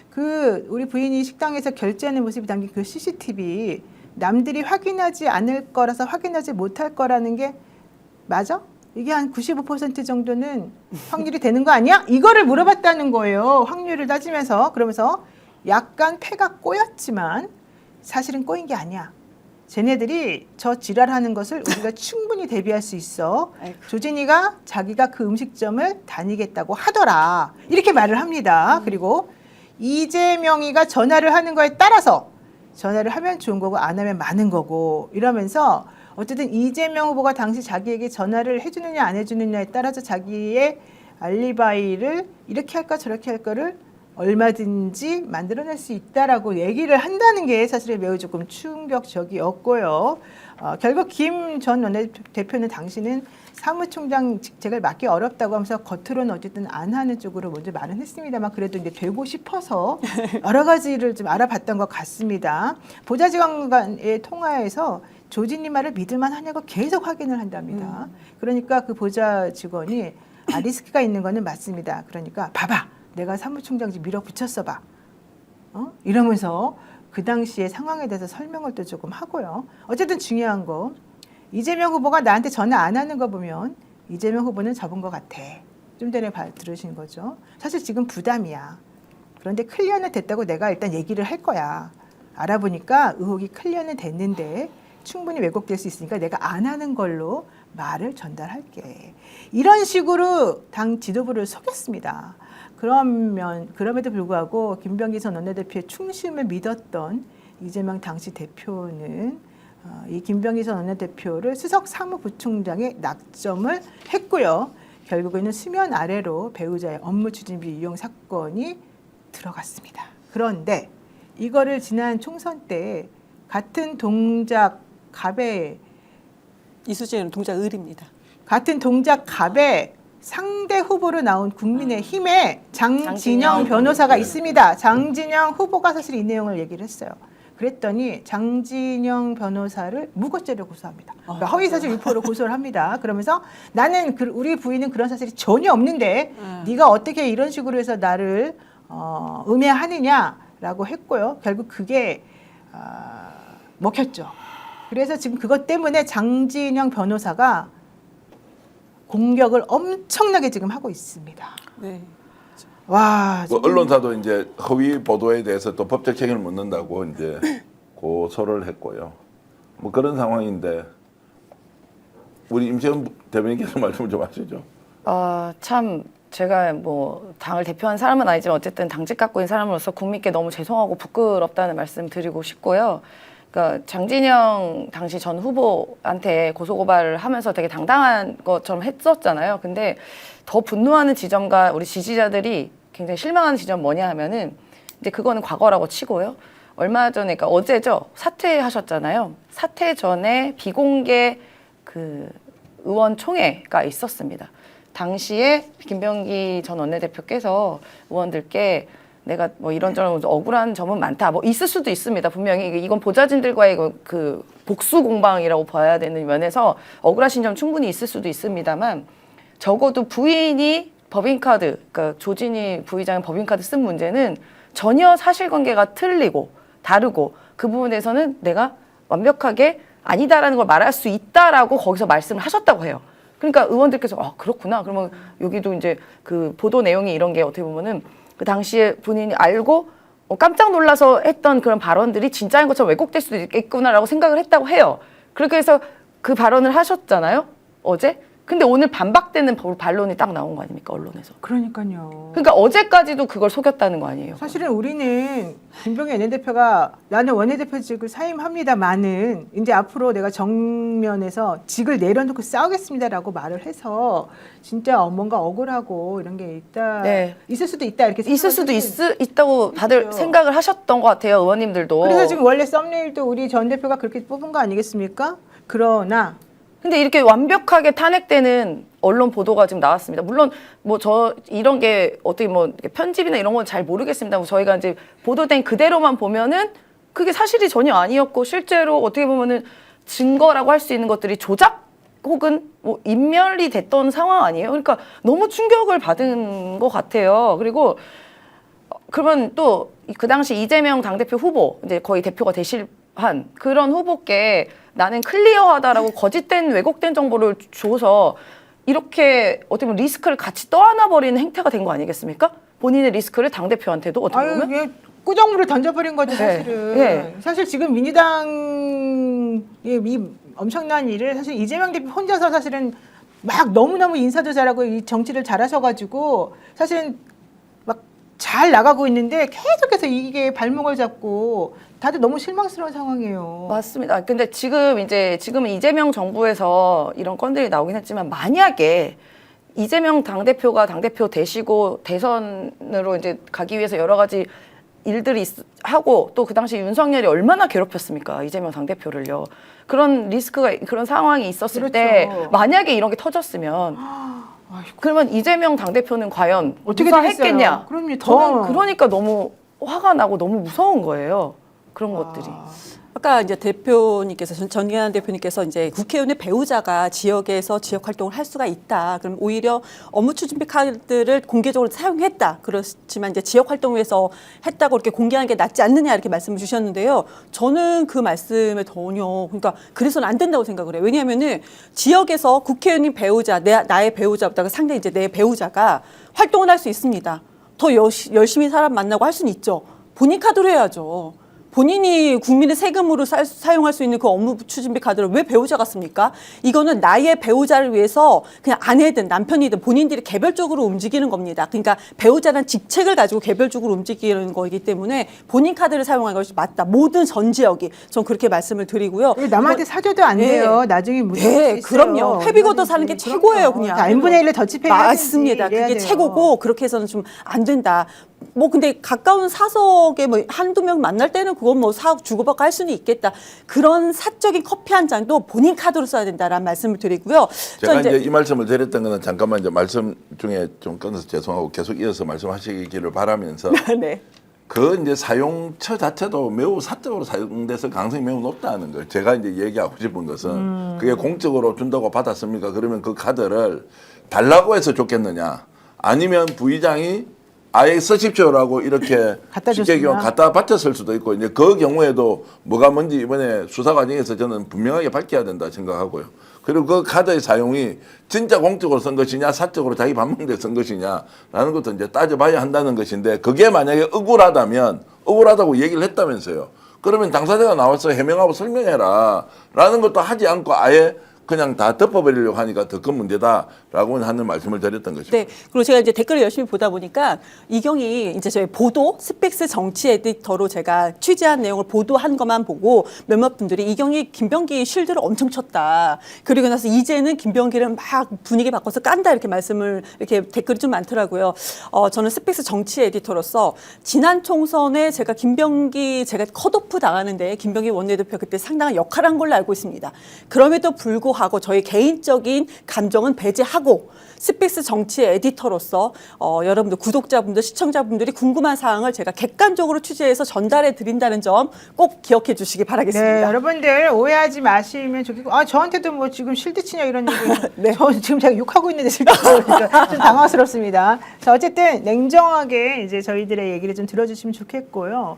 그 우리 부인이 식당에서 결제하는 모습이 담긴 그 CCTV 남들이 확인하지 않을 거라서 확인하지 못할 거라는 게 맞아? 이게 한 95% 정도는 확률이 되는 거 아니야? 이거를 물어봤다는 거예요. 확률을 따지면서. 그러면서 약간 패가 꼬였지만 사실은 꼬인 게 아니야. 쟤네들이 저 지랄하는 것을 우리가 충분히 대비할 수 있어. 조진이가 자기가 그 음식점을 다니겠다고 하더라. 이렇게 말을 합니다. 그리고 이재명이가 전화를 하는 거에 따라서 전화를 하면 좋은 거고 안 하면 많은 거고 이러면서 어쨌든 이재명 후보가 당시 자기에게 전화를 해주느냐 안 해주느냐에 따라서 자기의 알리바이를 이렇게 할까 저렇게 할 거를 얼마든지 만들어낼 수 있다라고 얘기를 한다는 게 사실 매우 조금 충격적이었고요. 결국 김 전 원내대표는 당시는 사무총장 직책을 맡기 어렵다고 하면서 겉으로는 어쨌든 안 하는 쪽으로 먼저 말은 했습니다만 그래도 이제 되고 싶어서 여러 가지를 좀 알아봤던 것 같습니다. 보좌직원과의 통화에서 조진님 말을 믿을만 하냐고 계속 확인을 한답니다. 그러니까 그 보좌 직원이 리스크가 있는 거는 맞습니다. 그러니까 봐봐. 내가 사무총장직 밀어붙였어 봐. 이러면서 그 당시의 상황에 대해서 설명을 또 조금 하고요. 어쨌든 중요한 거 이재명 후보가 나한테 전화 안 하는 거 보면 이재명 후보는 접은 것 같아. 좀 전에 들으신 거죠. 사실 지금 부담이야. 그런데 클리어는 됐다고 내가 일단 얘기를 할 거야. 알아보니까 의혹이 클리어는 됐는데 충분히 왜곡될 수 있으니까 내가 안 하는 걸로 말을 전달할게. 이런 식으로 당 지도부를 속였습니다. 그럼에도 불구하고 김병기 전 원내대표의 충심을 믿었던 이재명 당시 대표는 이 김병기 전 원내대표를 수석 사무부총장에 낙점을 했고요. 결국에는 수면 아래로 배우자의 업무 추진비 이용 사건이 들어갔습니다. 그런데 이거를 지난 총선 때 같은 동작 갑의 이수진 동작 을입니다. 같은 동작 갑에 상대 후보로 나온 국민의힘에 장진영 변호사가 있습니다. 장진영 후보가 사실 이 내용을 얘기를 했어요. 그랬더니 장진영 변호사를 무고죄로 고소합니다. 그러니까 허위사실 유포로 고소를 합니다. 그러면서 나는 우리 부인은 그런 사실이 전혀 없는데 네가 어떻게 이런 식으로 해서 나를 음해하느냐라고 했고요. 결국 그게 먹혔죠. 그래서 지금 그것 때문에 장진영 변호사가 공격을 엄청나게 지금 하고 있습니다. 네. 와, 뭐 언론사도 이제 허위 보도에 대해서 또 법적 책임을 묻는다고 이제 고소를 했고요. 뭐 그런 상황인데 우리 임시현 대변인께서 말씀을 좀 하시죠. 참 제가 뭐 당을 대표한 사람은 아니지만 어쨌든 당직 갖고 있는 사람으로서 국민께 너무 죄송하고 부끄럽다는 말씀 드리고 싶고요. 그러니까 장진영 당시 전 후보한테 고소고발을 하면서 되게 당당한 것처럼 했었잖아요. 근데 더 분노하는 지점과 우리 지지자들이 굉장히 실망하는 지점 뭐냐 하면은 이제 그거는 과거라고 치고요. 얼마 전에, 그러니까 어제죠. 사퇴하셨잖아요. 사퇴 전에 비공개 그 의원총회가 있었습니다. 당시에 김병기 전 원내대표께서 의원들께 내가 뭐 이런저런 억울한 점은 많다. 뭐 있을 수도 있습니다. 분명히 이건 보좌진들과의 그 복수 공방이라고 봐야 되는 면에서 억울하신 점 충분히 있을 수도 있습니다만 적어도 부인이 법인카드, 그러니까 조진희 부의장의 법인카드 쓴 문제는 전혀 사실관계가 틀리고 다르고 그 부분에서는 내가 완벽하게 아니다라는 걸 말할 수 있다라고 거기서 말씀을 하셨다고 해요. 그러니까 의원들께서 그렇구나. 그러면 여기도 이제 그 보도 내용이 이런 게 어떻게 보면은 그 당시에 본인이 알고 깜짝 놀라서 했던 그런 발언들이 진짜인 것처럼 왜곡될 수도 있겠구나라고 생각을 했다고 해요. 그렇게 해서 그 발언을 하셨잖아요. 어제. 근데 오늘 반박되는 반론이 딱 나온 거 아닙니까? 언론에서. 그러니까요. 그러니까 어제까지도 그걸 속였다는 거 아니에요. 사실은 우리는 김병기 원내대표가 나는 원내대표직을 사임합니다만은 이제 앞으로 내가 정면에서 직을 내려놓고 싸우겠습니다라고 말을 해서 진짜 뭔가 억울하고 이런 게 있다, 네. 있을 수도 있다 이렇게 있을 수도 생각을 있다고 다들 있죠. 생각을 하셨던 것 같아요. 의원님들도. 그래서 지금 원래 썸네일도 우리 전 대표가 그렇게 뽑은 거 아니겠습니까? 그러나 근데 이렇게 완벽하게 탄핵되는 언론 보도가 지금 나왔습니다. 물론 뭐 저 이런 게 어떻게 뭐 편집이나 이런 건 잘 모르겠습니다. 저희가 이제 보도된 그대로만 보면은 그게 사실이 전혀 아니었고 실제로 어떻게 보면은 증거라고 할 수 있는 것들이 조작 혹은 뭐 인멸이 됐던 상황 아니에요. 그러니까 너무 충격을 받은 것 같아요. 그리고 그러면 또 그 당시 이재명 당대표 후보 이제 거의 대표가 되실 한 그런 후보께 나는 클리어하다라고 거짓된 왜곡된 정보를 줘서 이렇게 어떻게 보면 리스크를 같이 떠안아 버리는 행태가 된 거 아니겠습니까? 본인의 리스크를 당대표한테도 어떻게 보면 이게 꾸정물을 던져버린 거죠 사실은. 네. 사실 지금 민주당의 이 엄청난 일을 사실 이재명 대표 혼자서 사실은 막 너무너무 인사도 잘하고 이 정치를 잘하셔가지고 사실은 막 잘 나가고 있는데 계속해서 이게 발목을 잡고 다들 너무 실망스러운 상황이에요. 맞습니다. 근데 지금은 이재명 정부에서 이런 건들이 나오긴 했지만 만약에 이재명 당대표가 당대표 되시고 대선으로 이제 가기 위해서 여러 가지 일들이 하고 또 그 당시 윤석열이 얼마나 괴롭혔습니까? 이재명 당대표를요. 그런 리스크가 그런 상황이 있었을 그렇죠. 때 만약에 이런 게 터졌으면 그러면 이재명 당대표는 과연 어떻게 무사했겠냐? 되겠어요? 그럼요. 저는 그러니까 너무 화가 나고 너무 무서운 거예요. 그런 것들이. 아까 이제 대표님께서 전기현 대표님께서 이제 국회의원의 배우자가 지역에서 지역 활동을 할 수가 있다. 그럼 오히려 업무 추진비 카드를 공개적으로 사용했다. 그렇지만 이제 지역 활동을 위해서 했다고 이렇게 공개하는 게 낫지 않느냐 이렇게 말씀을 주셨는데요. 저는 그 말씀에 전혀 그러니까 그래서는 안 된다고 생각을 해요. 왜냐하면은 지역에서 국회의원님 배우자 나의 배우자보다가 상대 이제 내 배우자가 활동을 할 수 있습니다. 더 열심히 사람 만나고 할 수는 있죠. 본인 카드로 해야죠. 본인이 국민의 세금으로 사용할 수 있는 그 업무 추진비 카드를 왜 배우자가 씁니까? 이거는 나의 배우자를 위해서 그냥 아내든 남편이든 본인들이 개별적으로 움직이는 겁니다. 그러니까 배우자는 직책을 가지고 개별적으로 움직이는 거이기 때문에 본인 카드를 사용하는 것이 맞다. 모든 전 지역이 전 그렇게 말씀을 드리고요. 남한테 사줘도 안 돼요. 나중에 문제 네, 그럼요. 회비고도 사는 게 최고예요, 그냥. n분의 1을 더치페이 맞습니다. 그게 최고고 그렇게 해서는 좀 안 된다. 뭐 근데 가까운 사석에 뭐 한두 명 만날 때는 그건 뭐 사 주고받고 할 수는 있겠다. 그런 사적인 커피 한 잔도 본인 카드로 써야 된다라는 말씀을 드리고요. 제가 이제 이 말씀을 드렸던 거는 잠깐만 이제 말씀 중에 좀 끊어서 죄송하고 계속 이어서 말씀하시기를 바라면서 네. 그 이제 사용처 자체도 매우 사적으로 사용돼서 가능성이 매우 높다는 거예요. 제가 이제 얘기하고 싶은 것은 그게 공적으로 준다고 받았습니까? 그러면 그 카드를 달라고 해서 줬겠느냐? 아니면 부의장이 아예 쓰십시오라고 이렇게 갖다 쉽게 줬으나? 갖다 바쳤을 수도 있고 이제 그 경우에도 뭐가 뭔지 이번에 수사 과정에서 저는 분명하게 밝혀야 된다 생각하고요. 그리고 그 카드의 사용이 진짜 공적으로 쓴 것이냐 사적으로 자기 밥 먹는 데 쓴 것이냐라는 것도 이제 따져봐야 한다는 것인데 그게 만약에 억울하다면 억울하다고 얘기를 했다면서요. 그러면 당사자가 나와서 해명하고 설명해라 라는 것도 하지 않고 아예 그냥 다 덮어버리려고 하니까 더 큰 문제다라고 하는 말씀을 드렸던 것입니다. 네. 그리고 제가 이제 댓글을 열심히 보다 보니까 이경이 이제 저희 보도 스펙스 정치 에디터로 제가 취재한 내용을 보도한 것만 보고 몇몇 분들이 이경이 김병기 쉴드를 엄청 쳤다. 그리고 나서 이제는 김병기를 막 분위기 바꿔서 깐다 이렇게 말씀을 이렇게 댓글이 좀 많더라고요. 저는 스펙스 정치 에디터로서 지난 총선에 제가 김병기 제가 컷오프 당하는데 김병기 원내대표 그때 상당한 역할을 한 걸로 알고 있습니다. 그럼에도 불구하고 저희 개인적인 감정은 배제하고 스펙스 정치 에디터로서 여러분들 구독자분들 시청자분들이 궁금한 사항을 제가 객관적으로 취재해서 전달해 드린다는 점 꼭 기억해 주시기 바라겠습니다. 네, 여러분들 오해하지 마시면 좋겠고, 저한테도 뭐 지금 실드 치냐 이런 얘기, 네. 저 지금 제가 욕하고 있는데 실드 치니까 좀 당황스럽습니다. 자, 어쨌든 냉정하게 이제 저희들의 얘기를 좀 들어주시면 좋겠고요.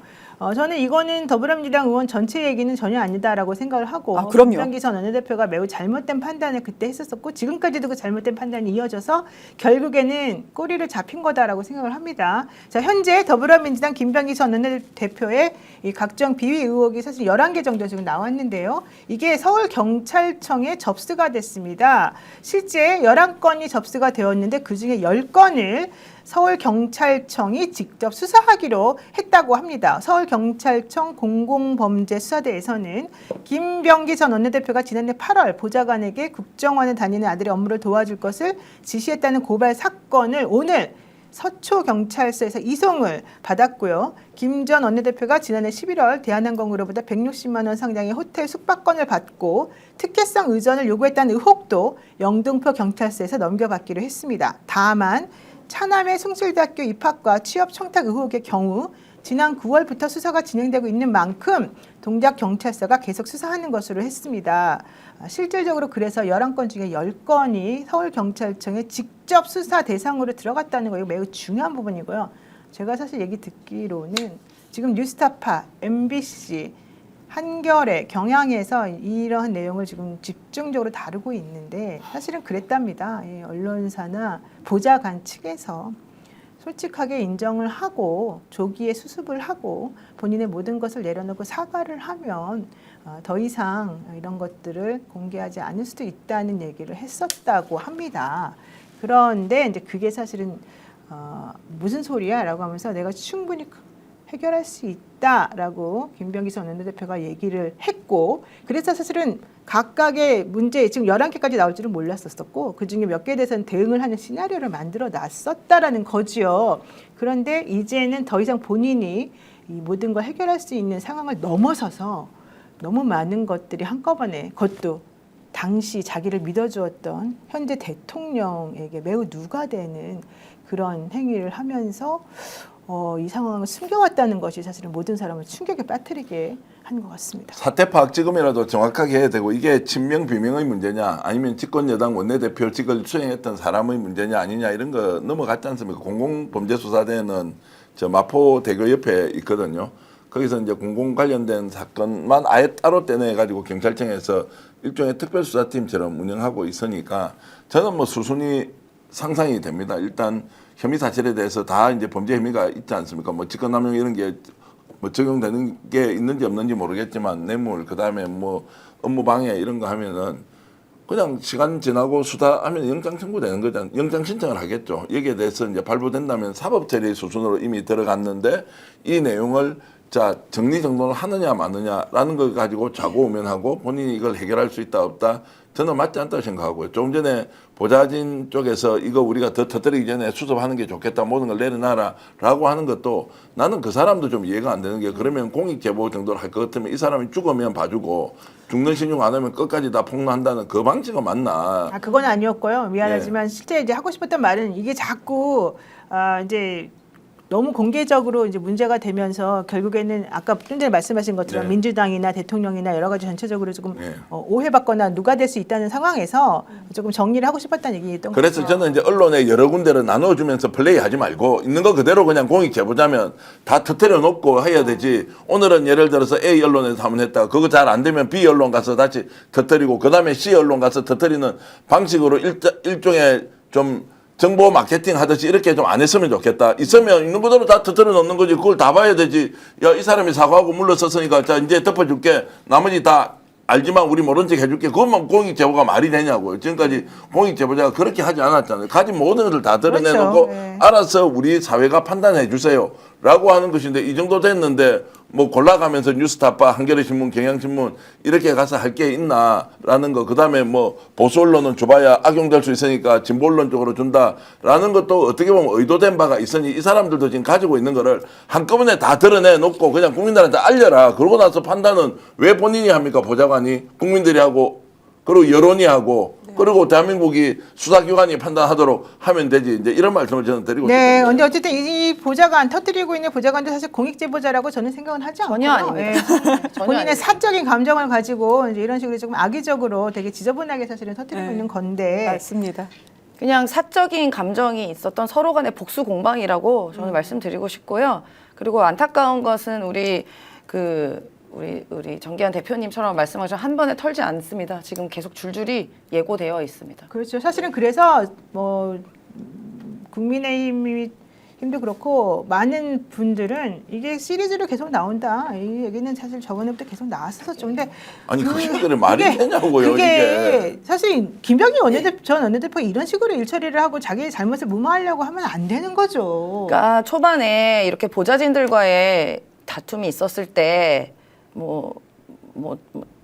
저는 이거는 더불어민주당 의원 전체 얘기는 전혀 아니다라고 생각을 하고, 그럼요. 김병기 전 원내대표가 매우 잘못된 판단을 그때 했었었고, 지금까지도 그 잘못된 판단이 이어져서 결국에는 꼬리를 잡힌 거다라고 생각을 합니다. 자, 현재 더불어민주당 김병기 전 원내대표의 이 각종 비위 의혹이 사실 11개 정도 지금 나왔는데요. 이게 서울경찰청에 접수가 됐습니다. 실제 11건이 접수가 되었는데 그중에 10건을 서울경찰청이 직접 수사하기로 했다고 합니다. 서울경찰청 공공범죄수사대에서는 김병기 전 원내대표가 지난해 8월 보좌관에게 국정원에 다니는 아들의 업무를 도와줄 것을 지시했다는 고발 사건을 오늘 서초경찰서에서 이송을 받았고요. 김 전 원내대표가 지난해 11월 대한항공으로부터 160만 원 상당의 호텔 숙박권을 받고 특혜성 의전을 요구했다는 의혹도 영등포 경찰서에서 넘겨받기로 했습니다. 다만 차남의 숭실대학교 입학과 취업 청탁 의혹의 경우 지난 9월부터 수사가 진행되고 있는 만큼 동작경찰서가 계속 수사하는 것으로 했습니다. 실질적으로 그래서 11건 중에 10건이 서울경찰청에 직접 수사 대상으로 들어갔다는 거 이거 매우 중요한 부분이고요. 제가 사실 얘기 듣기로는 지금 뉴스타파, MBC, 한겨레, 경향에서 이러한 내용을 지금 집중적으로 다루고 있는데 사실은 그랬답니다. 언론사나 보좌관 측에서 솔직하게 인정을 하고 조기에 수습을 하고 본인의 모든 것을 내려놓고 사과를 하면 더 이상 이런 것들을 공개하지 않을 수도 있다는 얘기를 했었다고 합니다. 그런데 이제 그게 사실은 무슨 소리야? 라고 하면서 내가 충분히 해결할 수 있다라고 김병기 전 원내대표가 얘기를 했고 그래서 사실은 각각의 문제 지금 11개까지 나올 줄은 몰랐었고 그중에 몇 개에 대해서는 대응을 하는 시나리오를 만들어 놨었다라는 거지요. 그런데 이제는 더 이상 본인이 이 모든 걸 해결할 수 있는 상황을 넘어서서 너무 많은 것들이 한꺼번에 그것도 당시 자기를 믿어주었던 현재 대통령에게 매우 누가되는 그런 행위를 하면서 이 상황을 숨겨왔다는 것이 사실은 모든 사람을 충격에 빠뜨리게 한 것 같습니다. 사태 파악 지금이라도 정확하게 해야 되고 이게 친명 비명의 문제냐 아니면 집권여당 원내대표직을 수행했던 사람의 문제냐 아니냐 이런 거 넘어갔지 않습니까? 공공범죄수사대는 저 마포대교 옆에 있거든요. 거기서 이제 공공 관련된 사건만 아예 따로 떼내가지고 경찰청에서 일종의 특별수사팀처럼 운영하고 있으니까 저는 뭐 수순이 상상이 됩니다. 일단 혐의 사실에 대해서 다 이제 범죄 혐의가 있지 않습니까? 뭐 직권남용 이런 게 뭐 적용되는 게 있는지 없는지 모르겠지만 뇌물 그다음에 뭐 업무 방해 이런 거 하면은 그냥 시간 지나고 수사하면 영장 청구되는 거잖아요. 영장 신청을 하겠죠. 여기에 대해서 이제 발부된다면 사법 처리 수순으로 이미 들어갔는데 이 내용을 자 정리정돈을 하느냐 마느냐라는 걸 가지고 좌고우면하고 본인이 이걸 해결할 수 있다 없다 저는 맞지 않다고 생각하고요. 조금 전에 보좌진 쪽에서 이거 우리가 더 터뜨리기 전에 수습하는 게 좋겠다 모든 걸 내려놔라라고 하는 것도 나는 그 사람도 좀 이해가 안 되는 게 그러면 공익제보 정도를 할 것 같으면 이 사람이 죽으면 봐주고 죽는 신용 안 하면 끝까지 다 폭로한다는 그 방식은 맞나? 아, 그건 아니었고요. 미안하지만 실제 이제 하고 싶었던 말은 이게 자꾸 이제 너무 공개적으로 이제 문제가 되면서 결국에는 아까 좀 전에 말씀하신 것처럼 네. 민주당이나 대통령이나 여러 가지 전체적으로 조금 네. 오해받거나 누가 될 수 있다는 상황에서 조금 정리를 하고 싶었다는 얘기였던 것 그래서 같아요. 저는 이제 언론에 여러 군데를 나눠주면서 플레이하지 말고 있는 거 그대로 그냥 공익 제보자면 다 터뜨려 놓고 해야 되지. 오늘은 예를 들어서 A 언론에서 한번 했다. 그거 잘 안 되면 B 언론 가서 다시 터뜨리고 그 다음에 C 언론 가서 터뜨리는 방식으로 일종의 좀 정보 마케팅 하듯이 이렇게 좀 안 했으면 좋겠다. 있으면 있는 그대로 다 터뜨려 놓는 거지. 그걸 다 봐야 되지. 야, 이 사람이 사과하고 물러섰으니까 자 이제 덮어줄게. 나머지 다 알지만 우리 모른 척 해줄게. 그것만 공익제보가 말이 되냐고요. 지금까지 공익제보자가 그렇게 하지 않았잖아요. 가진 모든 것을 다 드러내놓고 그렇죠. 네. 알아서 우리 사회가 판단해 주세요. 라고 하는 것인데 이 정도 됐는데 뭐 골라가면서 뉴스타파, 한겨레신문, 경향신문 이렇게 가서 할 게 있나라는 거. 그다음에 뭐 보수 언론은 줘봐야 악용될 수 있으니까 진보 언론 쪽으로 준다라는 것도 어떻게 보면 의도된 바가 있으니 이 사람들도 지금 가지고 있는 거를 한꺼번에 다 드러내 놓고 그냥 국민들한테 알려라. 그러고 나서 판단은 왜 본인이 합니까? 보좌관이 국민들이 하고 그리고 여론이 하고 그리고 대한민국이 수사기관이 판단하도록 하면 되지. 이제 이런 말씀을 저는 드리고 네, 싶습니다. 근데 어쨌든 이 보좌관 터뜨리고 있는 보좌관도 사실 공익제보자라고 저는 생각은 하지 않고요. 전혀 아닙니다. 전혀 본인의 아닙니다. 사적인 감정을 가지고 이제 이런 식으로 조금 악의적으로 되게 지저분하게 사실은 터뜨리고 네. 있는 건데. 맞습니다. 그냥 사적인 감정이 있었던 서로 간의 복수 공방이라고 저는 말씀드리고 싶고요. 그리고 안타까운 것은 우리 정기현 대표님처럼 말씀하신 한 번에 털지 않습니다. 지금 계속 줄줄이 예고되어 있습니다. 그렇죠. 사실은 그래서 뭐 국민의힘이 힘도 그렇고 많은 분들은 이게 시리즈로 계속 나온다. 이 얘기는 사실 저번에부터 계속 나왔었죠. 근데 아니 그게 말이 되냐고요. 그게 이게. 사실 김병기 전 원내대표가 이런 식으로 일처리를 하고 자기의 잘못을 무마하려고 하면 안 되는 거죠. 그러니까 초반에 이렇게 보좌진들과의 다툼이 있었을 때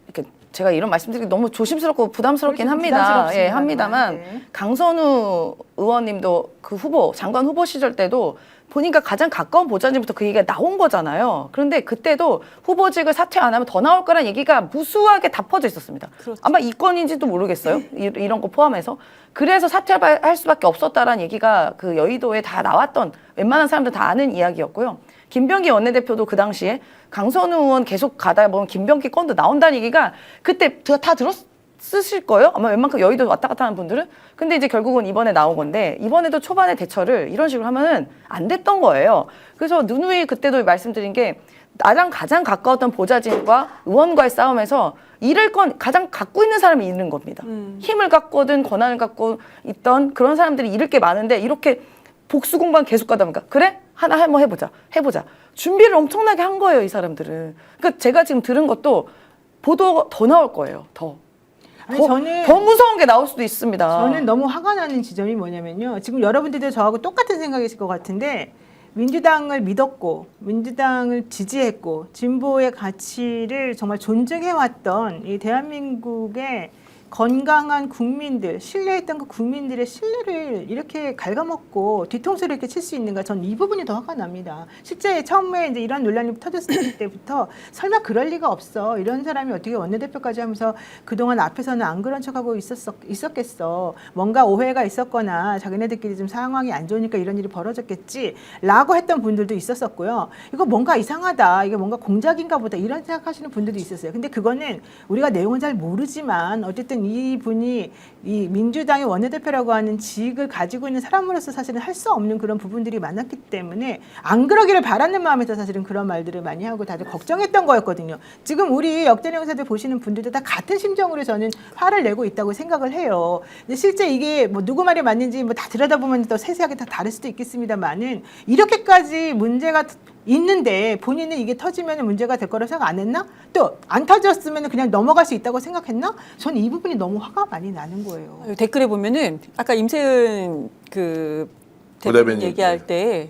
이렇게 제가 이런 말씀드리기 너무 조심스럽고 부담스럽긴 그렇죠. 합니다. 부담스럽습니다만. 예, 합니다만 네. 강선우 의원님도 그 장관 후보 시절 때도 본인과 가장 가까운 보좌진부터 그 얘기가 나온 거잖아요. 그런데 그때도 후보직을 사퇴 안 하면 더 나올 거란 얘기가 무수하게 다 퍼져 있었습니다. 그렇죠. 아마 이 건인지도 모르겠어요. 이런 거 포함해서. 그래서 사퇴할 수밖에 없었다라는 얘기가 그 여의도에 다 나왔던 웬만한 사람들 다 아는 이야기였고요. 김병기 원내대표도 그 당시에 강선우 의원 계속 가다 보면 김병기 건도 나온다는 얘기가 그때 다 들었으실 거예요. 아마 웬만큼 여의도 왔다 갔다 하는 분들은. 근데 이제 결국은 이번에 나온 건데 이번에도 초반에 대처를 이런 식으로 하면은 안 됐던 거예요. 그래서 누누이 그때도 말씀드린 게 나랑 가장 가까웠던 보좌진과 의원과의 싸움에서 잃을 건 가장 갖고 있는 사람이 잃는 겁니다. 힘을 갖고든 권한을 갖고 있던 그런 사람들이 잃을 게 많은데 이렇게 복수 공방 계속 가다 보니까 그래? 하나 한번 해보자. 준비를 엄청나게 한 거예요, 이 사람들은. 그러니까 제가 지금 들은 것도 보도가 더 나올 거예요, 더. 아니, 더 무서운 게 나올 수도 있습니다. 저는 너무 화가 나는 지점이 뭐냐면요. 지금 여러분들도 저하고 똑같은 생각이실 것 같은데 민주당을 믿었고 민주당을 지지했고 진보의 가치를 정말 존중해왔던 이 대한민국의 건강한 국민들, 신뢰했던 그 국민들의 신뢰를 이렇게 갉아먹고 뒤통수를 이렇게 칠 수 있는가? 전 이 부분이 더 화가 납니다. 실제 처음에 이제 이런 논란이 터졌을 때부터 설마 그럴 리가 없어. 이런 사람이 어떻게 원내대표까지 하면서 그동안 앞에서는 안 그런 척하고 있었겠어. 뭔가 오해가 있었거나 자기네들끼리 좀 상황이 안 좋으니까 이런 일이 벌어졌겠지. 라고 했던 분들도 있었었고요. 이거 뭔가 이상하다. 이게 뭔가 공작인가 보다. 이런 생각하시는 분들도 있었어요. 근데 그거는 우리가 내용은 잘 모르지만 어쨌든 이 분이 이 민주당의 원내대표라고 하는 직을 가지고 있는 사람으로서 사실은 할 수 없는 그런 부분들이 많았기 때문에 안 그러기를 바라는 마음에서 사실은 그런 말들을 많이 하고 다들 걱정했던 거였거든요. 지금 우리 역대 영사들 보시는 분들도 다 같은 심정으로 저는 화를 내고 있다고 생각을 해요. 근데 실제 이게 뭐 누구 말이 맞는지 뭐 다 들여다보면 또 세세하게 다 다를 수도 있겠습니다만은 이렇게까지 문제가 있는데 본인은 이게 터지면 문제가 될 거라고 생각 안 했나? 또 안 터졌으면 그냥 넘어갈 수 있다고 생각했나? 저는 이 부분이 너무 화가 많이 나는 거예요. 댓글에 보면은 아까 임세은 그 대변인 부대변인. 얘기할 때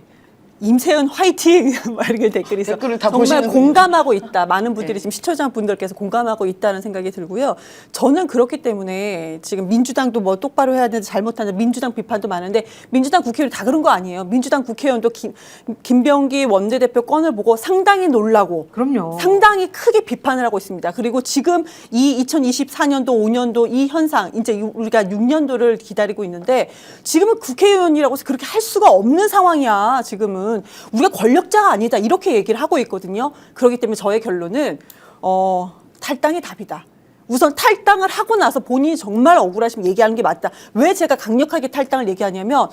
임세은 화이팅! 막 이렇게 댓글이 있어. 댓글을 다 정말 보시는군요. 공감하고 있다. 많은 분들이 네. 지금 시청자분들께서 공감하고 있다는 생각이 들고요. 저는 그렇기 때문에 지금 민주당도 뭐 똑바로 해야 되는데 잘못하는 민주당 비판도 많은데 민주당 국회의원 다 그런 거 아니에요. 민주당 국회의원도 김병기 원내대표 건을 보고 상당히 놀라고 그럼요. 상당히 크게 비판을 하고 있습니다. 그리고 지금 이 2024년도, 5년도 이 현상, 이제 우리가 6년도를 기다리고 있는데 지금은 국회의원이라고 해서 그렇게 할 수가 없는 상황이야. 지금은 우리가 권력자가 아니다. 이렇게 얘기를 하고 있거든요. 그렇기 때문에 저의 결론은 탈당이 답이다. 우선 탈당을 하고 나서 본인이 정말 억울하시면 얘기하는 게 맞다. 왜 제가 강력하게 탈당을 얘기하냐면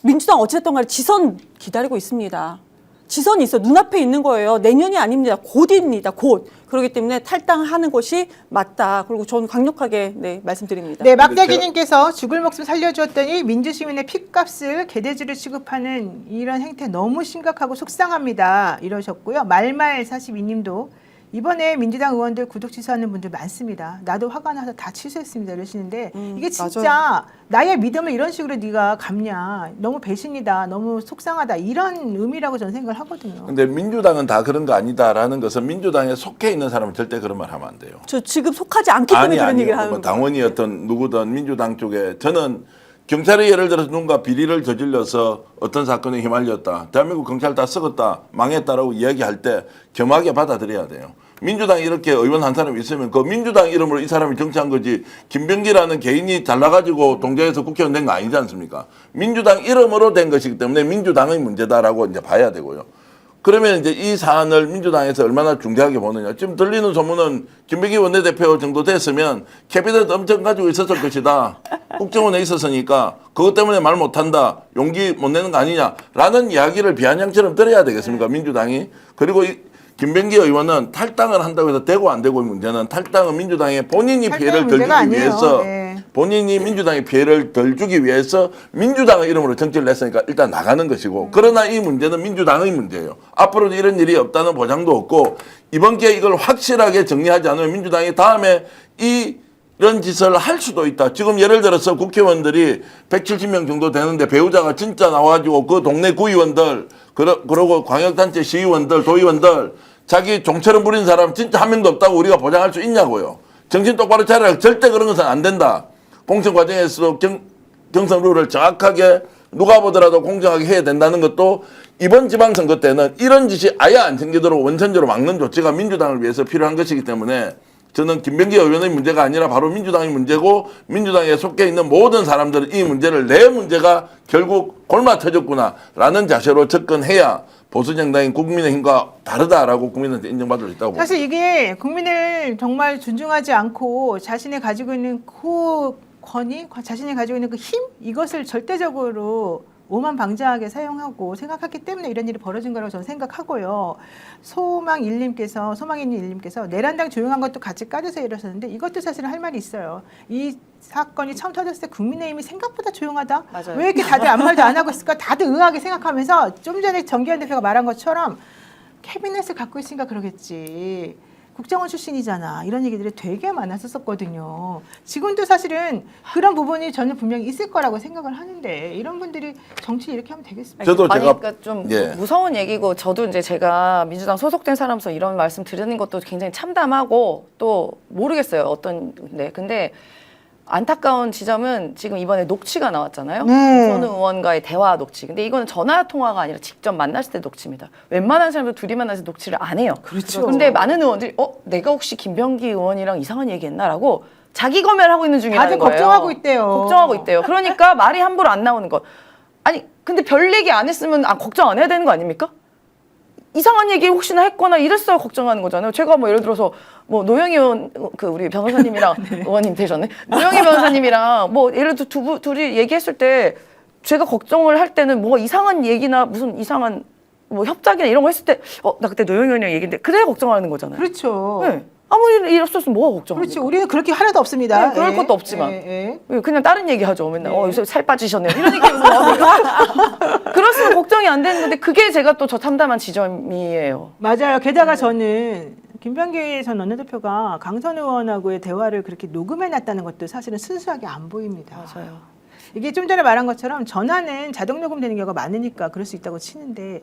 민주당 어쨌든 간에 지선 기다리고 있습니다. 지선이 있어. 눈앞에 있는 거예요. 내년이 아닙니다. 곧입니다. 곧. 그렇기 때문에 탈당하는 것이 맞다. 그리고 저는 강력하게 말씀드립니다. 네, 막대기님께서 죽을 목숨 살려주었더니 민주시민의 핏값을 개돼지를 취급하는 이런 행태 너무 심각하고 속상합니다. 이러셨고요. 말말 42님도 이번에 민주당 의원들 구독 취소하는 분들 많습니다. 나도 화가 나서 다 취소했습니다. 이러시는데 이게 진짜 맞아요. 나의 믿음을 이런 식으로 네가 갚냐. 너무 배신이다. 너무 속상하다. 이런 의미라고 저는 생각을 하거든요. 근데 민주당은 다 그런 거 아니다라는 것은 민주당에 속해 있는 사람은 절대 그런 말 하면 안 돼요. 저 지금 속하지 않기 때문에 그런 얘기를 하는 뭐 거예요. 당원이었던 누구든 민주당 쪽에 저는 경찰이 예를 들어서 누군가 비리를 저질러서 어떤 사건에 휘말렸다. 대한민국 경찰 다 썩었다. 망했다라고 이야기할 때 겸하게 받아들여야 돼요. 민주당이 이렇게 의원 한 사람이 있으면 그 민주당 이름으로 이 사람이 정치한 거지 김병기라는 개인이 잘나가지고 동작에서 국회의원 된 거 아니지 않습니까? 민주당 이름으로 된 것이기 때문에 민주당의 문제다라고 이제 봐야 되고요. 그러면 이제 이 사안을 민주당에서 얼마나 중대하게 보느냐. 지금 들리는 소문은 김병기 원내대표 정도 됐으면 캐비넷 엄청 가지고 있었을 것이다. 국정원에 있었으니까 그것 때문에 말 못한다. 용기 못 내는 거 아니냐라는 이야기를 비아냥처럼 들어야 되겠습니까? 민주당이. 그리고 김병기 의원은 탈당을 한다고 해서 되고 안 되고의 문제는 탈당은 민주당의 본인이 피해를 덜 주기 아니에요. 위해서 네. 본인이 민주당의 피해를 덜 주기 위해서 민주당의 이름으로 정치를 냈으니까 일단 나가는 것이고 그러나 이 문제는 민주당의 문제예요. 앞으로도 이런 일이 없다는 보장도 없고 이번 기회에 이걸 확실하게 정리하지 않으면 민주당이 다음에 이런 짓을 할 수도 있다. 지금 예를 들어서 국회의원들이 170명 정도 되는데 배우자가 진짜 나와가지고 그 동네 구의원들 그러고 광역단체 시의원들 도의원들 자기 종처럼 부린 사람 진짜 한 명도 없다고 우리가 보장할 수 있냐고요. 정신 똑바로 차려라. 절대 그런 것은 안 된다. 공천 과정에서 경선 룰을 정확하게 누가 보더라도 공정하게 해야 된다는 것도 이번 지방선거 때는 이런 짓이 아예 안 생기도록 원천적으로 막는 조치가 민주당을 위해서 필요한 것이기 때문에 저는 김병기 의원의 문제가 아니라 바로 민주당의 문제고 민주당에 속해 있는 모든 사람들은 이 문제를 내 문제가 결국 골마 터졌구나라는 자세로 접근해야 보수정당인 국민의힘과 다르다라고 국민한테 인정받을 수 있다고 봅니다. 사실 이게 국민을 정말 존중하지 않고 자신이 가지고 있는 그 권위, 자신이 가지고 있는 그 힘 이것을 절대적으로 오만방자하게 사용하고 생각했기 때문에 이런 일이 벌어진 거라고 저는 생각하고요. 소망인님께서 내란당 조용한 것도 같이 까주세요 이러셨는데 이것도 사실은 할 말이 있어요. 이 사건이 처음 터졌을 때 국민의힘이 생각보다 조용하다. 맞아요. 왜 이렇게 다들 아무 말도 안 하고 있을까? 다들 의아하게 생각하면서 좀 전에 정기현 대표가 말한 것처럼 캐비넷을 갖고 있으니까 그러겠지. 국정원 출신이잖아. 이런 얘기들이 되게 많았었거든요. 지금도 사실은 그런 부분이 저는 분명히 있을 거라고 생각을 하는데 이런 분들이 정치 이렇게 하면 되겠습니까? 저도 아니, 제가 그러니까 좀 예. 무서운 얘기고 저도 이제 제가 민주당 소속된 사람으로서 이런 말씀 드리는 것도 굉장히 참담하고 또 모르겠어요. 어떤 근데 안타까운 지점은 지금 이번에 녹취가 나왔잖아요. 손 의원과의 대화 녹취. 근데 이거는 전화 통화가 아니라 직접 만났을 때 녹취입니다. 웬만한 사람들 둘이 만나서 녹취를 안 해요. 그렇죠. 근데 많은 의원들이 내가 혹시 김병기 의원이랑 이상한 얘기했나라고 자기 검열을 하고 있는 중이라는 다들 거예요. 걱정하고 있대요. 걱정하고 있대요. 그러니까 말이 함부로 안 나오는 거. 아니 근데 별 얘기 안 했으면 걱정 안 해야 되는 거 아닙니까? 이상한 얘기 혹시나 했거나 이랬어야 걱정하는 거잖아요. 제가 뭐 예를 들어서 뭐 노영희 의원 우리 변호사님이랑 의원님 되셨네. 노영희 변호사님이랑 뭐 예를 들어 둘이 얘기했을 때 제가 걱정을 할 때는 뭐가 이상한 얘기나 무슨 이상한 뭐 협작이나 이런 거 했을 때 나 그때 노영희 의원이랑 얘기했는데 그래야 걱정하는 거잖아요. 그렇죠. 네. 아무 일 없었으면 뭐가 걱정합니까? 그렇지. 우리는 그렇게 하나도 없습니다. 네, 그럴 예. 것도 없지만. 예. 그냥 다른 얘기 하죠. 맨날 네. 요새 살 빠지셨네요. 이런 얘기 그럴수록 걱정이 안 되는 건데 그게 제가 또 저 참담한 지점이에요. 맞아요. 게다가 저는 김병기 전 원내대표가 강선 의원하고의 대화를 그렇게 녹음해놨다는 것도 사실은 순수하게 안 보입니다. 맞아요. 이게 좀 전에 말한 것처럼 전화는 자동 녹음되는 경우가 많으니까 그럴 수 있다고 치는데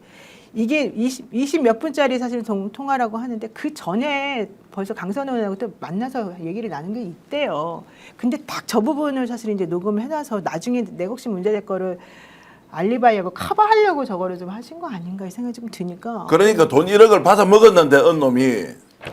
이게 20 몇 분짜리 사실 통화라고 하는데 그 전에 벌써 강선호 의원하고 또 만나서 얘기를 나눈 게 있대요. 근데 딱 저 부분을 사실 이제 녹음을 해놔서 나중에 내가 혹시 문제될 거를 알리바이하고 커버하려고 저거를 좀 하신 거 아닌가 이 생각이 좀 드니까. 그러니까 돈 1억을 받아 먹었는데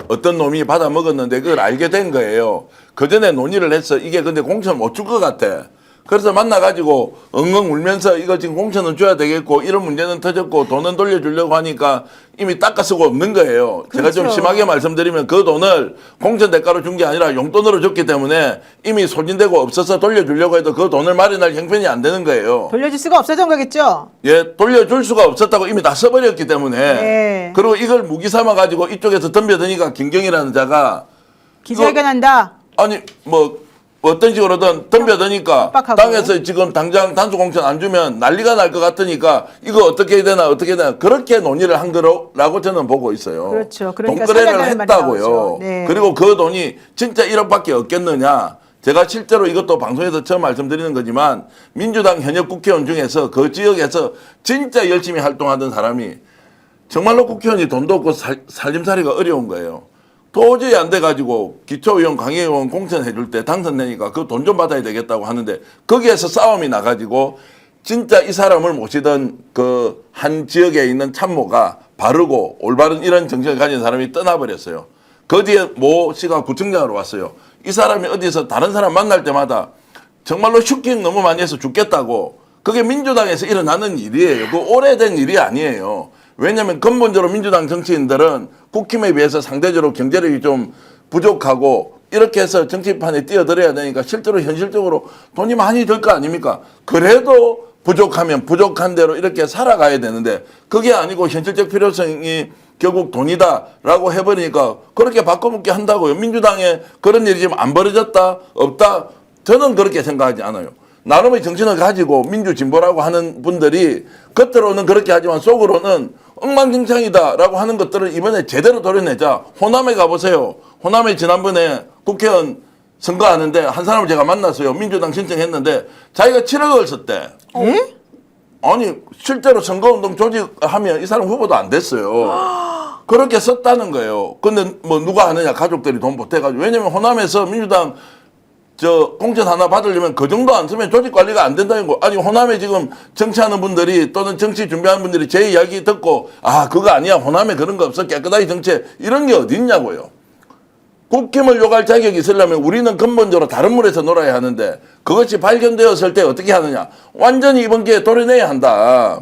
어떤 놈이 받아 먹었는데 그걸 알게 된 거예요. 그 전에 논의를 했어. 이게 근데 공천 못 줄 것 같아. 그래서 만나가지고 엉엉 울면서 이거 지금 공천은 줘야 되겠고 이런 문제는 터졌고 돈은 돌려주려고 하니까 이미 닦아 쓰고 없는 거예요. 제가 좀 그렇죠. 심하게 말씀드리면 그 돈을 공천 대가로 준 게 아니라 용돈으로 줬기 때문에 이미 소진되고 없어서 돌려주려고 해도 그 돈을 마련할 형편이 안 되는 거예요. 돌려줄 수가 없었던 거겠죠? 예, 돌려줄 수가 없었다고 이미 다 써버렸기 때문에. 네. 그리고 이걸 무기 삼아가지고 이쪽에서 덤벼드니까 김경이라는 자가 기자회견한다. 아니 뭐 어떤 식으로든 덤벼드니까 협박하고. 당에서 지금 당장 단수 공천 안 주면 난리가 날 것 같으니까 이거 어떻게 해야 되나 그렇게 논의를 한 거라고 저는 보고 있어요. 그렇죠. 그러니까 돈거래를 사자라는 말이 했다고요. 나오죠. 네. 그리고 그 돈이 진짜 1억밖에 없겠느냐. 제가 실제로 이것도 방송에서 처음 말씀드리는 거지만 민주당 현역 국회의원 중에서 그 지역에서 진짜 열심히 활동하던 사람이 정말로 국회의원이 돈도 없고 살림살이가 어려운 거예요. 도저히 안 돼가지고 기초의원, 강의의원 공천해줄 때 당선되니까 그 돈 좀 받아야 되겠다고 하는데 거기에서 싸움이 나가지고 진짜 이 사람을 모시던 그 한 지역에 있는 참모가 바르고 올바른 이런 정신을 가진 사람이 떠나버렸어요. 그 뒤에 모 씨가 구청장으로 왔어요. 이 사람이 어디서 다른 사람 만날 때마다 정말로 슈킹 너무 많이 해서 죽겠다고. 그게 민주당에서 일어나는 일이에요. 그 오래된 일이 아니에요. 왜냐하면 근본적으로 민주당 정치인들은 국힘에 비해서 상대적으로 경제력이 좀 부족하고 이렇게 해서 정치판에 뛰어들어야 되니까 실제로 현실적으로 돈이 많이 들 거 아닙니까? 그래도 부족하면 부족한 대로 이렇게 살아가야 되는데 그게 아니고 현실적 필요성이 결국 돈이다라고 해버리니까 그렇게 바꿔먹게 한다고요. 민주당에 그런 일이 지금 안 벌어졌다? 없다? 저는 그렇게 생각하지 않아요. 나름의 정신을 가지고 민주진보라고 하는 분들이 겉으로는 그렇게 하지만 속으로는 엉망진창이다라고 하는 것들을 이번에 제대로 도려내자. 호남에 가보세요. 호남에 지난번에 국회의원 선거하는데 한 사람을 제가 만났어요. 민주당 신청했는데 자기가 7억을 썼대. 예? 아니 실제로 선거운동 조직하면 이 사람 후보도 안 됐어요. 그렇게 썼다는 거예요. 근데 뭐 누가 하느냐 가족들이 돈 보태가지고. 왜냐면 호남에서 민주당 공천 하나 받으려면 그 정도 안 쓰면 조직 관리가 안 된다는 거. 아니 호남에 지금 정치하는 분들이 또는 정치 준비하는 분들이 제 이야기 듣고 아 그거 아니야 호남에 그런 거 없어 깨끗하게 정치해 이런 게 어디 있냐고요. 국힘을 욕할 자격이 있으려면 우리는 근본적으로 다른 물에서 놀아야 하는데 그것이 발견되었을 때 어떻게 하느냐. 완전히 이번 기회에 도려내야 한다.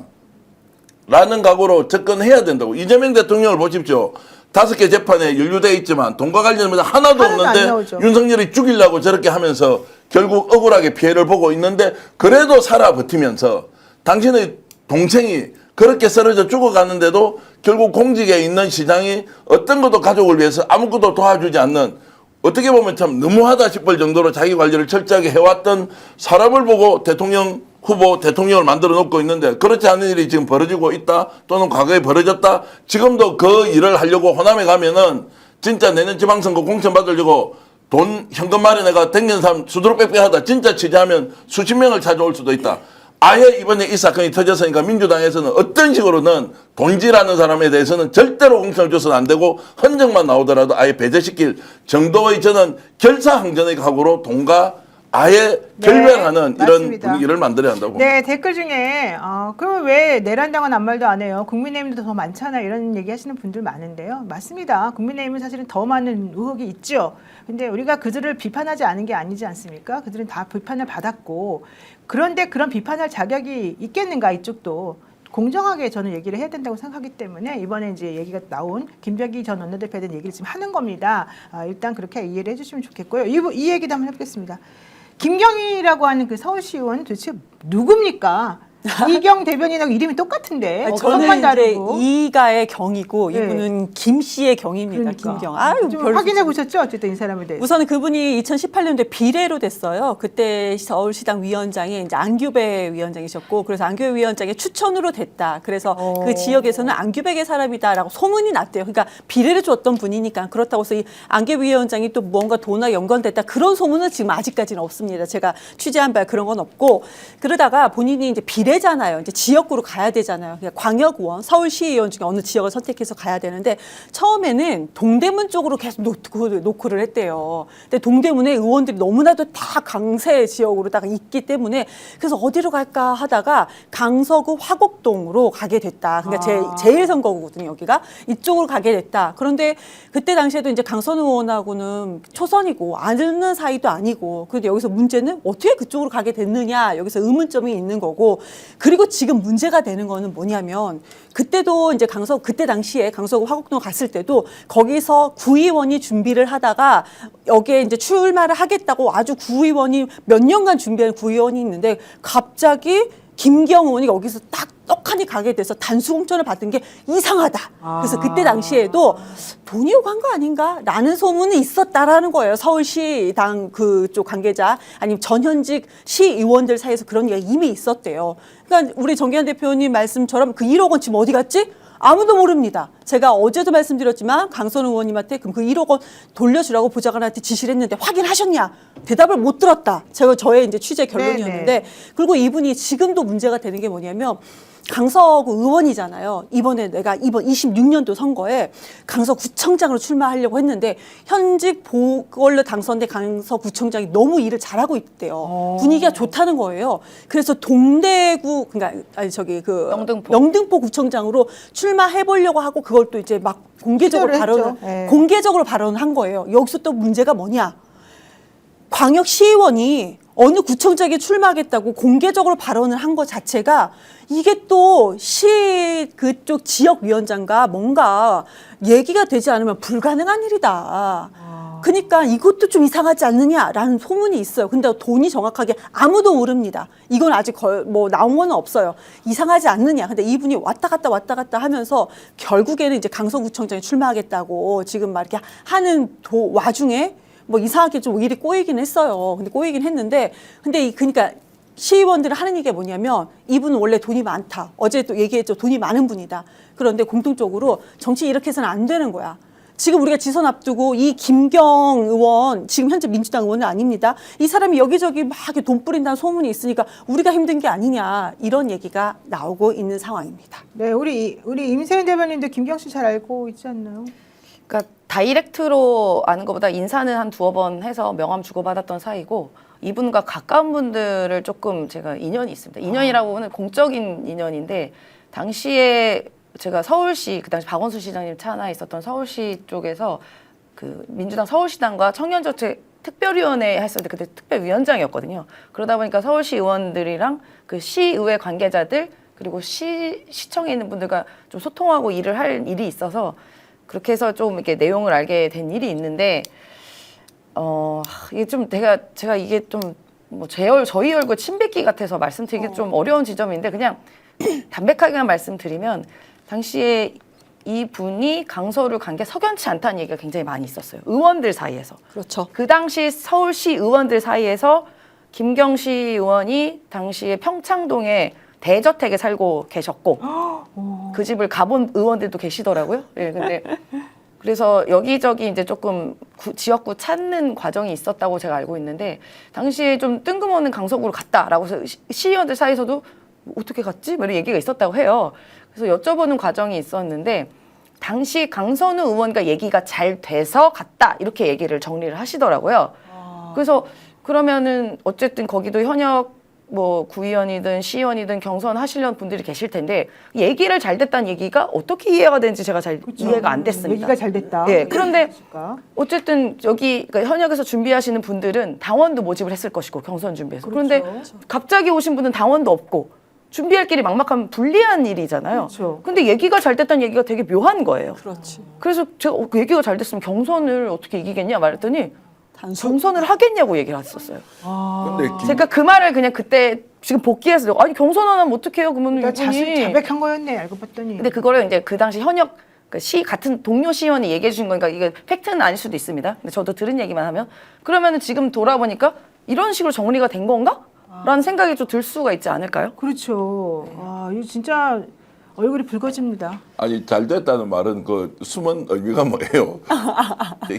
라는 각오로 접근해야 된다고. 이재명 대통령을 보십시오. 5개 재판에 연루되어 있지만 돈과 관련된 문제 하나도 안 없는데 나오죠. 윤석열이 죽이려고 저렇게 하면서 결국 억울하게 피해를 보고 있는데 그래도 살아 버티면서 당신의 동생이 그렇게 쓰러져 죽어가는데도 결국 공직에 있는 시장이 어떤 것도 가족을 위해서 아무것도 도와주지 않는 어떻게 보면 참 너무하다 싶을 정도로 자기 관리를 철저하게 해왔던 사람을 보고 대통령 후보 대통령을 만들어 놓고 있는데 그렇지 않은 일이 지금 벌어지고 있다 또는 과거에 벌어졌다. 지금도 그 일을 하려고 호남에 가면은 진짜 내년 지방선거 공천 받으려고 돈 현금 마련해가 댕기는 사람 수두룩 빽빽하다. 진짜 취재하면 수십 명을 찾아올 수도 있다. 아예 이번에 이 사건이 터졌으니까 민주당에서는 어떤 식으로는 동지라는 사람에 대해서는 절대로 공천을 줘서는 안 되고 흔적만 나오더라도 아예 배제시킬 정도의 저는 결사항전의 각오로 돈과 아예 네, 결별하는 이런 맞습니다. 분위기를 만들어야 한다고. 네, 댓글 중에 그럼 왜 내란당은 아무 말도 안 해요? 국민의힘도 더 많잖아 이런 얘기 하시는 분들 많은데요. 맞습니다. 국민의힘은 사실은 더 많은 의혹이 있죠. 근데 우리가 그들을 비판하지 않은 게 아니지 않습니까? 그들은 다 비판을 받았고 그런데 그런 비판할 자격이 있겠는가 이쪽도 공정하게 저는 얘기를 해야 된다고 생각하기 때문에 이번에 이제 얘기가 나온 김병기 전 원내대표에 대한 얘기를 지금 하는 겁니다. 일단 그렇게 이해를 해주시면 좋겠고요. 이 얘기도 한번 해보겠습니다. 김경희라고 하는 그 서울시 의원 도대체 누굽니까? 이경 대변인하고 이름이 똑같은데 저는 저것만 이제 다르고. 이가의 경이고 네. 이분은 김 씨의 경입니다. 그러니까. 김경. 아유, 좀 별로 확인해 보셨죠? 어쨌든 이 사람에 대해서. 우선은 그분이 2018년도에 비례로 됐어요. 그때 서울시당 위원장이 이제 안규배 위원장이셨고, 그래서 안규배 위원장의 추천으로 됐다. 그래서 그 지역에서는 안규배의 사람이다라고 소문이 났대요. 그러니까 비례를 줬던 분이니까 그렇다고 해서 이 안규배 위원장이 또 뭔가 돈과 연관됐다 그런 소문은 지금 아직까지는 없습니다. 제가 취재한 바 그런 건 없고, 그러다가 본인이 이제 비례잖아요. 이제 지역구로 가야 되잖아요. 그러니까 광역의원, 서울시의원 중에 어느 지역을 선택해서 가야 되는데 처음에는 동대문 쪽으로 계속 노크를 했대요. 근데 동대문에 의원들이 너무나도 다 강세 지역으로다가 있기 때문에 그래서 어디로 갈까 하다가 강서구 화곡동으로 가게 됐다. 그러니까 제일 선거구거든요. 여기가 이쪽으로 가게 됐다. 그런데 그때 당시에도 이제 강선 의원하고는 초선이고 아는 사이도 아니고, 그런데 여기서 문제는 어떻게 그쪽으로 가게 됐느냐, 여기서 의문점이 있는 거고, 그리고 지금 문제가 되는 거는 뭐냐면 그때도 이제 그때 당시에 강서구 화곡동 갔을 때도 거기서 구의원이 준비를 하다가 여기에 이제 출마를 하겠다고 아주 구의원이 몇 년간 준비한 구의원이 있는데 갑자기 김경 의원이 여기서 딱 떡하니 가게 돼서 단수공천을 받은 게 이상하다. 그래서 그때 당시에도 돈이 오간 거 아닌가? 라는 소문이 있었다라는 거예요. 서울시당 그쪽 관계자 아니면 전현직 시의원들 사이에서 그런 얘기가 이미 있었대요. 그러니까 우리 정기현 대표님 말씀처럼 그 1억 원 지금 어디 갔지? 아무도 모릅니다. 제가 어제도 말씀드렸지만 강선 의원님한테 그럼 그 1억 원 돌려주라고 보좌관한테 지시를 했는데 확인하셨냐? 대답을 못 들었다. 제가 저의 이제 취재 결론이었는데, 네네. 그리고 이분이 지금도 문제가 되는 게 뭐냐면 강서구 의원이잖아요. 이번에 내가 이번 26년도 선거에 강서구청장으로 출마하려고 했는데 현직 보궐로 당선된 강서구청장이 너무 일을 잘하고 있대요. 분위기가 좋다는 거예요. 그래서 동대구, 그러니까 아니 저기 그 영등포 구청장으로 출마해 보려고 하고 그걸 또 이제 막 공개적으로 시도를 발언을 했죠. 네. 공개적으로 발언을 한 거예요. 여기서 또 문제가 뭐냐? 광역시의원이 어느 구청장에 출마하겠다고 공개적으로 발언을 한 것 자체가 이게 또 시 그쪽 지역위원장과 뭔가 얘기가 되지 않으면 불가능한 일이다. 그러니까 이것도 좀 이상하지 않느냐라는 소문이 있어요. 근데 돈이 정확하게 아무도 모릅니다. 이건 아직 뭐 나온 건 없어요. 이상하지 않느냐. 근데 이분이 왔다 갔다 하면서 결국에는 이제 강서구청장에 출마하겠다고 지금 막 이렇게 하는 와중에 뭐 이상하게 좀 일이 꼬이긴 했어요. 근데 꼬이긴 했는데, 근데 그러니까 시의원들은 하는 얘기가 뭐냐면 이분은 원래 돈이 많다. 어제 또 얘기했죠. 돈이 많은 분이다. 그런데 공통적으로 정치 이렇게 해서는 안 되는 거야. 지금 우리가 지선 앞두고 이 김경 의원, 지금 현재 민주당 의원은 아닙니다. 이 사람이 여기저기 막 이렇게 돈 뿌린다는 소문이 있으니까 우리가 힘든 게 아니냐, 이런 얘기가 나오고 있는 상황입니다. 네, 우리 임세현 대변인도 김경 씨 잘 알고 있지 않나요? 그러니까 다이렉트로 아는 것보다 인사는 한 두어 번 해서 명함 주고받았던 사이고, 이분과 가까운 분들을 조금 제가 인연이 있습니다. 인연이라고 하는 공적인 인연인데, 당시에 제가 서울시, 그 당시 박원순 시장님 차 하나 있었던 서울시 쪽에서 그 민주당 서울시당과 청년정책 특별위원회 했을 때 그때 특별위원장이었거든요. 그러다 보니까 서울시 의원들이랑 그 시의회 관계자들 그리고 시청에 있는 분들과 좀 소통하고 일을 할 일이 있어서 그렇게 해서 좀 이렇게 내용을 알게 된 일이 있는데, 이게 좀 제가 이게 좀 뭐 저희 얼굴 침뱉기 같아서 말씀드리기 좀 어려운 지점인데, 그냥 담백하게만 말씀드리면 당시에 이 분이 강서를 간 게 석연치 않다는 얘기가 굉장히 많이 있었어요. 의원들 사이에서. 그렇죠. 그 당시 서울시 의원들 사이에서 김경시 의원이 당시에 평창동에 대저택에 살고 계셨고 그 집을 가본 의원들도 계시더라고요. 예, 근데 그래서 여기저기 이제 조금 지역구 찾는 과정이 있었다고 제가 알고 있는데, 당시에 좀 뜬금없는 강서구로 갔다라고 해서 시의원들 사이에서도 어떻게 갔지? 뭐 이런 얘기가 있었다고 해요. 그래서 여쭤보는 과정이 있었는데, 당시 강선우 의원과 얘기가 잘 돼서 갔다 이렇게 얘기를 정리를 하시더라고요. 그래서 그러면은 어쨌든 거기도 현역 뭐 구의원이든 시의원이든 경선하시려는 분들이 계실 텐데, 얘기를 잘 됐다는 얘기가 어떻게 이해가 되는지 제가 잘 이해가 안 됐습니다. 얘기가 잘 됐다. 예, 그런데 어쨌든 여기 그러니까 현역에서 준비하시는 분들은 당원도 모집을 했을 것이고 경선 준비해서. 그런데 갑자기 오신 분은 당원도 없고 준비할 길이 막막하면 불리한 일이잖아요. 그렇죠. 근데 얘기가 잘 됐다는 얘기가 되게 묘한 거예요. 그렇지. 그래서 제가 얘기가 잘 됐으면 경선을 어떻게 이기겠냐 말했더니 경선을 하겠냐고 얘기를 했었어요. 근데 제가 그 말을 그냥 그때 지금 복귀해서 아니 경선 안 하면 어떡해요? 그러면 그러니까 이분이 자백한 거였네 알고 봤더니. 근데 그거를 이제 그 당시 현역 그 시 같은 동료 시의원이 얘기해 주신 거니까 이게 팩트는 아닐 수도 있습니다. 근데 저도 들은 얘기만 하면 그러면은 지금 돌아보니까 이런 식으로 정리가 된 건가? 라는 생각이 좀 들 수가 있지 않을까요? 그렇죠. 아, 이거 진짜 얼굴이 붉어집니다. 아니 잘 됐다는 말은 그 숨은 의미가 뭐예요?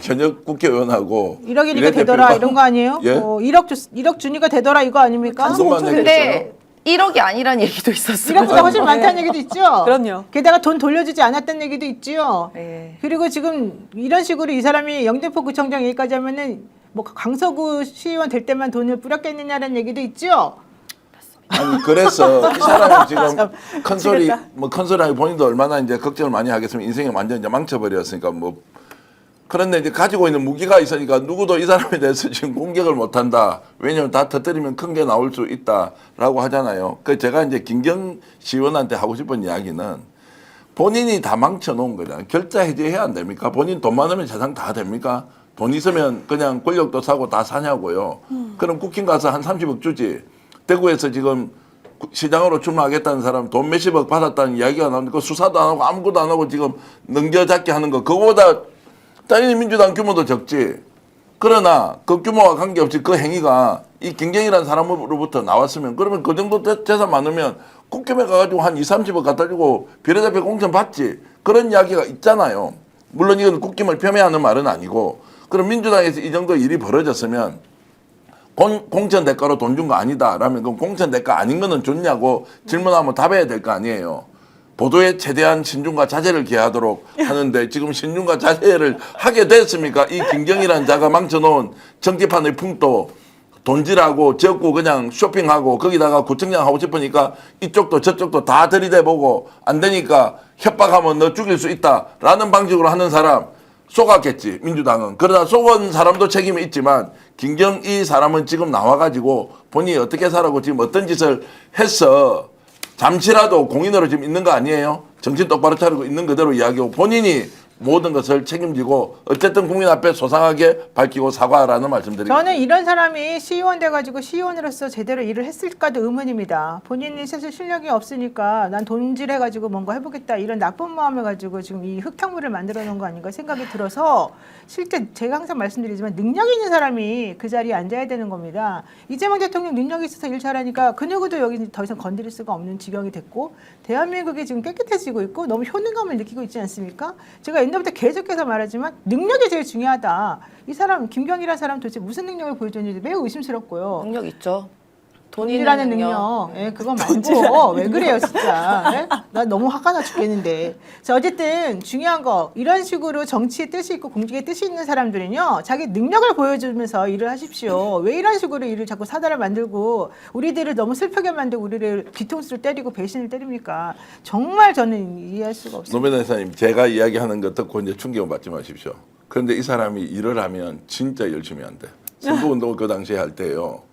현역 국회의원하고 1억이니까 되더라 이런 거 아니에요? 예? 1억 주니까 되더라 이거 아닙니까? 그것만 근데 1억이 아니란 얘기도 있었어요. 1억보다 훨씬 많다는 얘기도 있죠. 그럼요. 게다가 돈 돌려주지 않았다는 얘기도 있죠. 네. 그리고 지금 이런 식으로 이 사람이 영등포 구청장 얘기까지 하면은 뭐 강서구 시의원 될 때만 돈을 뿌렸겠느냐라는 얘기도 있죠. 아니 그래서 이 사람이 지금 큰 소리 뭐 큰 소리 하고 본인도 얼마나 이제 걱정을 많이 하겠으면 인생이 완전 이제 망쳐버렸으니까 뭐 그런데 이제 가지고 있는 무기가 있으니까 누구도 이 사람에 대해서 지금 공격을 못 한다. 왜냐면 다 터뜨리면 큰 게 나올 수 있다라고 하잖아요. 그 제가 이제 김경 시의원한테 하고 싶은 이야기는 본인이 다 망쳐놓은 거잖아요. 결자 해지해야 안 됩니까? 본인 돈 많으면 세상 다 됩니까? 돈 있으면 그냥 권력도 사고 다 사냐고요. 그럼 국힘 가서 한 30억 주지. 대구에서 지금 시장으로 출마하겠다는 사람 돈 몇십억 받았다는 이야기가 나오는데 그 수사도 안 하고 아무것도 안 하고 지금 넘겨잡기 하는 거 그거보다 당연히 민주당 규모도 적지. 그러나 그 규모와 관계없이 그 행위가 이 김경이라는 사람으로부터 나왔으면 그러면 그 정도 재산 많으면 국힘에 가가지고 한 2, 30억 갖다 주고 비례대표 공천 받지. 그런 이야기가 있잖아요. 물론 이건 국힘을 폄훼하는 말은 아니고 그럼 민주당에서 이 정도 일이 벌어졌으면 공천 대가로 돈 준 거 아니다. 라면 그럼 공천 대가 아닌 거는 줬냐고 질문하면 답해야 될 거 아니에요. 보도에 최대한 신중과 자제를 기하도록 하는데 지금 신중과 자제를 하게 됐습니까? 이 김경이라는 자가 망쳐놓은 정치판의 풍도 돈질하고 지었고 그냥 쇼핑하고 거기다가 구청장 하고 싶으니까 이쪽도 저쪽도 다 들이대보고 안 되니까 협박하면 너 죽일 수 있다라는 방식으로 하는 사람 속았겠지 민주당은. 그러나 속은 사람도 책임이 있지만 김경 이 사람은 지금 나와가지고 본인이 어떻게 살아고 지금 어떤 짓을 했어 잠시라도 공인으로 지금 있는 거 아니에요? 정신 똑바로 차리고 있는 그대로 이야기하고 본인이 모든 것을 책임지고 어쨌든 국민 앞에 소상하게 밝히고 사과하라는 말씀드립니다. 저는 이런 사람이 시의원 돼가지고 시의원으로서 제대로 일을 했을까도 의문입니다. 본인이 사실 실력이 없으니까 난 돈질해가지고 뭔가 해보겠다 이런 나쁜 마음을 가지고 지금 이 흙탕물을 만들어 놓은 거 아닌가 생각이 들어서 실제 제가 항상 말씀드리지만 능력 있는 사람이 그 자리에 앉아야 되는 겁니다. 이재명 대통령 능력이 있어서 일 잘하니까 그 누구도 여기 더 이상 건드릴 수가 없는 지경이 됐고 대한민국이 지금 깨끗해지고 있고 너무 효능감을 느끼고 있지 않습니까? 제가 옛날부터 계속해서 말하지만 능력이 제일 중요하다. 이 사람 김경이라는 사람 도대체 무슨 능력을 보여줬는지 매우 의심스럽고요. 능력 있죠. 돈이라는 능력, 예, 그거 말고 왜 그래요, 진짜? 예? 나 너무 화가 나 죽겠는데. 자, 어쨌든 중요한 거 이런 식으로 정치의 뜻이 있고 공직의 뜻이 있는 사람들은요, 자기 능력을 보여주면서 일을 하십시오. 왜 이런 식으로 일을 자꾸 사달을 만들고 우리들을 너무 슬프게 만들고 우리를 뒤통수를 때리고 배신을 때립니까? 정말 저는 이해할 수가 없습니다. 노무현 회사님 제가 이야기하는 거 듣고 이제 충격을 받지 마십시오. 그런데 이 사람이 일을 하면 진짜 열심히 한대. 선거운동을 그 당시에 할 때요.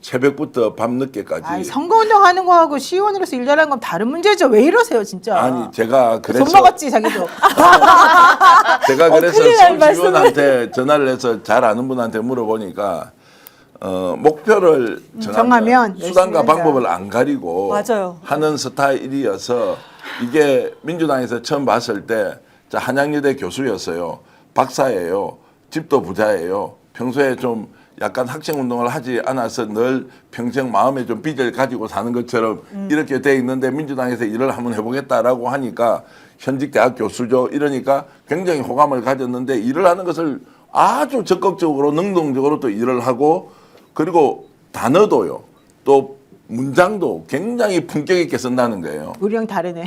새벽부터 밤늦게까지. 아니, 선거운동 하는 거하고 시의원으로서 일 잘하는 건 다른 문제죠. 왜 이러세요, 진짜? 아니 제가 그래서 돈 먹었지, 자기도. 제가 그래서 큰일 날 서울시의원한테 전화를 해서 잘 아는 분한테 물어보니까 목표를 정하면 수단과 열심히 방법을 안 가리고 맞아요. 하는 스타일이어서 이게 민주당에서 처음 봤을 때 한양여대 교수였어요. 박사예요. 집도 부자예요. 평소에 좀 약간 학생 운동을 하지 않아서 늘 평생 마음에 좀 빚을 가지고 사는 것처럼 이렇게 돼 있는데 민주당에서 일을 한번 해보겠다라고 하니까 현직 대학 교수죠. 이러니까 굉장히 호감을 가졌는데 일을 하는 것을 아주 적극적으로 능동적으로 또 일을 하고 그리고 단어도요. 또 문장도 굉장히 품격 있게 쓴다는 거예요. 우리랑 다르네.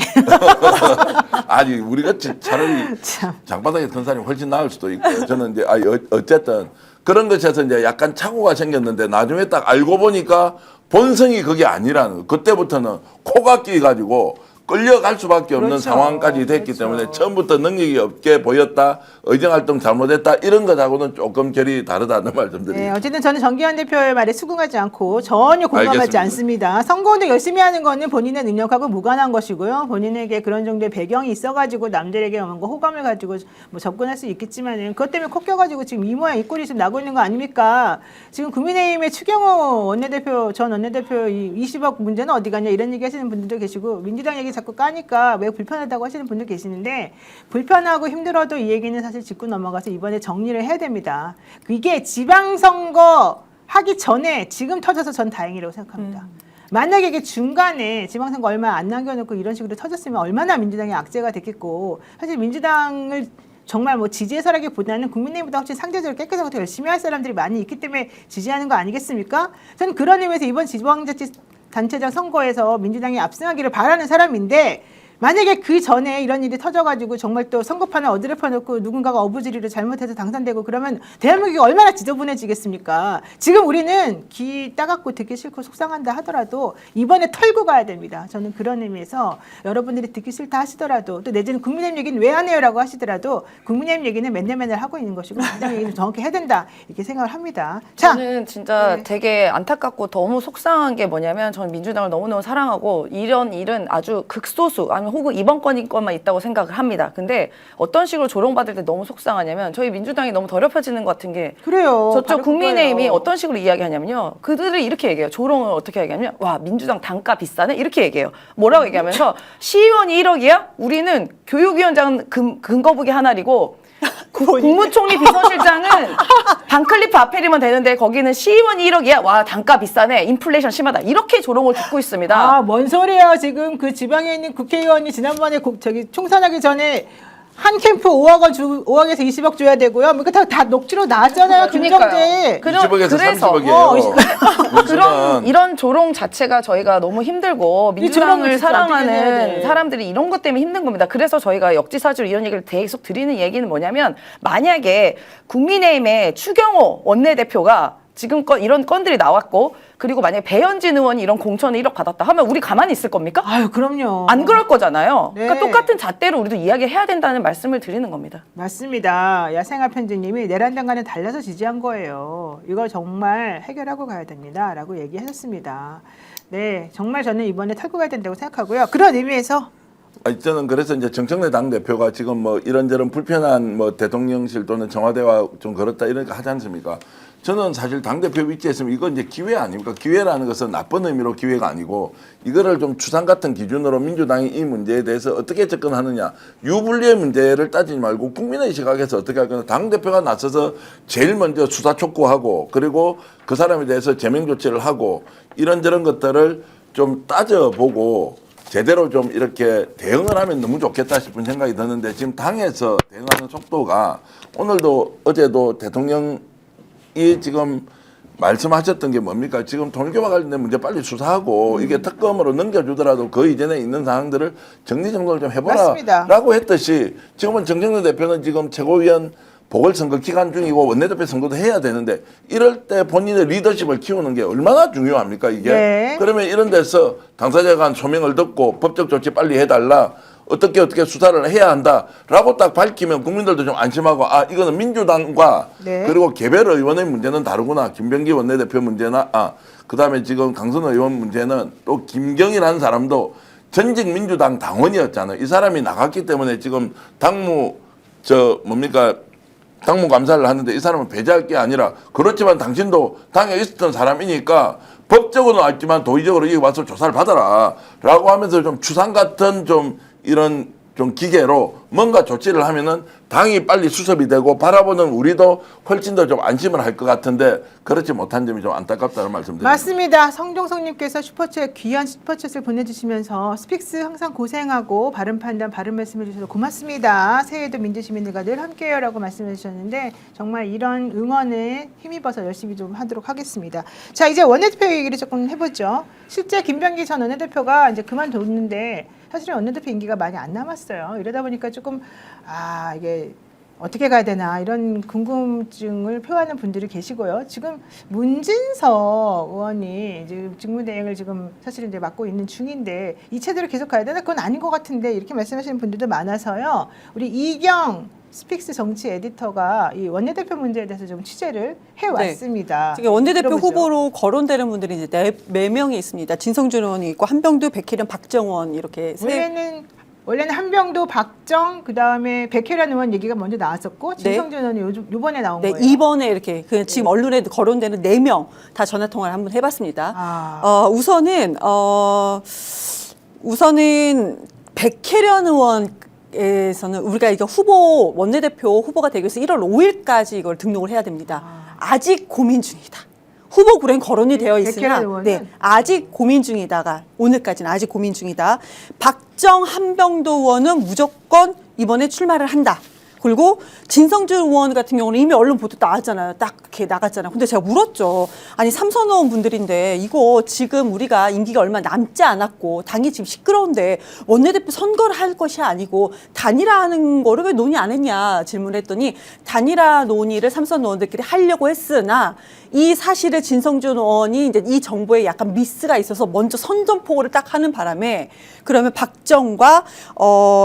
아니 우리가 차라리 참. 장바닥에 큰 사람이 훨씬 나을 수도 있고 저는 이제 어쨌든 그런 것에서 이제 약간 착오가 생겼는데 나중에 딱 알고 보니까 본성이 그게 아니라는 거. 그때부터는 코가 끼 가지고 끌려갈 수밖에 없는 그렇죠. 상황까지 됐기 그렇죠. 때문에 처음부터 능력이 없게 보였다, 의정활동 잘못했다 이런 것하고는 조금 결이 다르다는 말 좀 네, 드립니다. 어쨌든 저는 정기현 대표의 말에 수긍하지 않고 전혀 공감하지 알겠습니다. 않습니다. 선거운동 열심히 하는 거는 본인의 능력하고 무관한 것이고요. 본인에게 그런 정도의 배경이 있어가지고 남들에게 뭔가 호감을 가지고 뭐 접근할 수 있겠지만은 그것 때문에 코 껴가지고 지금 이 모양 이 꼴이 지금 나고 있는 거 아닙니까? 지금 국민의힘의 추경호 원내대표 전 원내대표 이 20억 문제는 어디 갔냐 이런 얘기 하시는 분들도 계시고 민주당 얘기 자꾸 까니까 매우 불편하다고 하시는 분도 계시는데 불편하고 힘들어도 이 얘기는 사실 짚고 넘어가서 이번에 정리를 해야 됩니다. 이게 지방선거 하기 전에 지금 터져서 전 다행이라고 생각합니다. 만약에 이게 중간에 지방선거 얼마 안 남겨놓고 이런 식으로 터졌으면 얼마나 민주당이 악재가 됐겠고 사실 민주당을 정말 뭐 지지해서라기보다는 국민의힘보다 훨씬 상대적으로 깨끗하고 더 열심히 할 사람들이 많이 있기 때문에 지지하는 거 아니겠습니까? 저는 그런 의미에서 이번 지방자치단체장 선거에서 민주당이 압승하기를 바라는 사람인데 만약에 그 전에 이런 일이 터져가지고 정말 또 선거판을 어디를 펴놓고 누군가가 어부지리를 잘못해서 당선되고 그러면 대한민국이 얼마나 지저분해지겠습니까? 지금 우리는 귀 따갑고 듣기 싫고 속상한다 하더라도 이번에 털고 가야 됩니다. 저는 그런 의미에서 여러분들이 듣기 싫다 하시더라도 또 내지는 국민의힘 얘기는 왜 안 해요라고 하시더라도 국민의힘 얘기는 맨날 하고 있는 것이고 민주당 얘기는 정확히 해야 된다 이렇게 생각을 합니다. 자, 저는 진짜 네. 되게 안타깝고 너무 속상한 게 뭐냐면 저는 민주당을 너무너무 사랑하고 이런 일은 아주 극소수 아니면 혹은 이번 건인 것만 있다고 생각을 합니다. 근데 어떤 식으로 조롱받을 때 너무 속상하냐면 저희 민주당이 너무 더럽혀지는 것 같은 게 그래요. 저쪽 바로 국민의힘이 그거예요. 어떤 식으로 이야기하냐면요. 그들이 이렇게 얘기해요. 조롱을 어떻게 얘기하냐면 와 민주당 단가 비싸네 이렇게 얘기해요. 뭐라고 얘기하면서 시의원이 1억이야? 우리는 교육위원장은 근거북이 하나리고 국무총리 비서실장은 반클리프 아펠이면 되는데 거기는 시의원이 1억이야. 와 단가 비싸네. 인플레이션 심하다. 이렇게 조롱을 듣고 있습니다. 아, 뭔 소리예요. 지금 그 지방에 있는 국회의원이 지난번에 총선하기 전에 한 캠프 5억에서 20억 줘야 되고요. 뭐 다 녹취로 나왔잖아요. 김정재. 그러니까요. 20억에서 그래서 30억이에요. 이런 조롱 자체가 저희가 너무 힘들고 민주당을 진짜 어떻게 해야 사랑하는 돼. 사람들이 이런 것 때문에 힘든 겁니다. 그래서 저희가 역지사지로 이런 얘기를 계속 드리는 얘기는 뭐냐면 만약에 국민의힘의 추경호 원내대표가 지금껏 이런 건들이 나왔고 그리고 만약에 배현진 의원이 이런 공천을 1억 받았다 하면 우리 가만히 있을 겁니까? 아유, 그럼요. 안 그럴 거잖아요. 네. 그러니까 똑같은 잣대로 우리도 이야기해야 된다는 말씀을 드리는 겁니다. 맞습니다. 야생화 편지님이 내란당과는 달라서 지지한 거예요. 이걸 정말 해결하고 가야 됩니다. 라고 얘기하셨습니다. 네, 정말 저는 이번에 털고 가야 된다고 생각하고요. 그런 의미에서 아니, 저는 그래서 이제 정청래 당대표가 지금 뭐 이런저런 불편한 뭐 대통령실 또는 청와대와 좀 그렇다 이런 거 하지 않습니까? 저는 사실 당대표 위치에 있으면 이건 이제 기회 아닙니까? 기회라는 것은 나쁜 의미로 기회가 아니고 이거를 좀 추상 같은 기준으로 민주당이 이 문제에 대해서 어떻게 접근하느냐. 유불리의 문제를 따지지 말고 국민의 시각에서 어떻게 할 거냐. 당대표가 나서서 제일 먼저 수사 촉구하고 그리고 그 사람에 대해서 제명 조치를 하고 이런저런 것들을 좀 따져보고 제대로 좀 이렇게 대응을 하면 너무 좋겠다 싶은 생각이 드는데 지금 당에서 대응하는 속도가 오늘도 어제도 대통령이 지금 말씀하셨던 게 뭡니까? 지금 통일교와 관련된 문제 빨리 수사하고 이게 특검으로 넘겨주더라도 그 이전에 있는 사항들을 정리정돈을 좀 해보라 맞습니다. 라고 했듯이 지금은 정청래 대표는 지금 최고위원 보궐선거 기간 중이고 원내대표 선거도 해야 되는데 이럴 때 본인의 리더십을 키우는 게 얼마나 중요합니까 이게? 네. 그러면 이런 데서 당사자가 한 소명을 듣고 법적 조치 빨리 해달라. 어떻게 수사를 해야 한다라고 딱 밝히면 국민들도 좀 안심하고 아 이거는 민주당과 네. 그리고 개별 의원의 문제는 다르구나. 김병기 원내대표 문제나 그다음에 지금 강선 의원 문제는 또 김경이라는 사람도 전직 민주당 당원이었잖아요. 이 사람이 나갔기 때문에 지금 당무 감사를 하는데 이 사람은 배제할 게 아니라 그렇지만 당신도 당에 있었던 사람이니까 법적으로는 알지만 도의적으로 여기 와서 조사를 받아라 라고 하면서 좀 추상 같은 좀 이런 좀 기계로 뭔가 조치를 하면은 당이 빨리 수습이 되고 바라보는 우리도 훨씬 더 좀 안심을 할 것 같은데 그렇지 못한 점이 좀 안타깝다는 말씀드립니다. 맞습니다. 성종성님께서 슈퍼챗 귀한 슈퍼챗을 보내주시면서 스픽스 항상 고생하고 바른 판단 바른 말씀해 주셔서 고맙습니다. 새해에도 민주시민들과 늘 함께해요라고 말씀해 주셨는데 정말 이런 응원에 힘입어서 열심히 좀 하도록 하겠습니다. 자 이제 원내대표 얘기를 조금 해보죠. 실제 김병기 전 원내대표가 이제 그만뒀는데 사실은 원내대표 임기가 많이 안 남았어요. 이러다 보니까 조금 이게 어떻게 가야 되나 이런 궁금증을 표하는 분들이 계시고요. 지금 문진석 의원이 이제 직무대행을 지금 사실 이제 맡고 있는 중인데 이 체제로 계속 가야 되나? 그건 아닌 것 같은데 이렇게 말씀하시는 분들도 많아서요. 우리 이경 스픽스 정치 에디터가 이 원내대표 문제에 대해서 좀 취재를 해왔습니다. 지금 원내대표 들어보죠. 후보로 거론되는 분들이 이제 네 명이 있습니다. 진성준 의원이 있고 한병두, 백혜련, 박정원 이렇게 원래는 한병도, 박정, 그 다음에 백혜련 의원 얘기가 먼저 나왔었고 네. 진성준 의원이 요번에 나온 네, 거예요. 이번에 이렇게 지금 언론에 거론되는 4명 다 전화 통화를 한번 해봤습니다. 우선은 백혜련 의원에서는 우리가 이거 원내대표 후보가 되기 위해서 1월 5일까지 이걸 등록을 해야 됩니다. 아직 고민 중이다. 후보 구행 거론이 되어 있으나 백혜련 의원은? 네, 아직 고민 중이다가 오늘까지는 아직 고민 중이다. 박정 한병도 의원은 무조건 이번에 출마를 한다. 그리고 진성준 의원 같은 경우는 이미 언론 보도 나왔잖아요. 딱 이렇게 나갔잖아요. 근데 제가 물었죠. 아니 삼선 의원 분들인데 이거 지금 우리가 임기가 얼마 남지 않았고 당이 지금 시끄러운데 원내대표 선거를 할 것이 아니고 단일화하는 거를 왜 논의 안 했냐 질문했더니 단일화 논의를 삼선 의원들끼리 하려고 했으나 이 사실을 진성준 의원이 이제 이 정부에 약간 미스가 있어서 먼저 선전포고를 딱 하는 바람에 그러면 박정과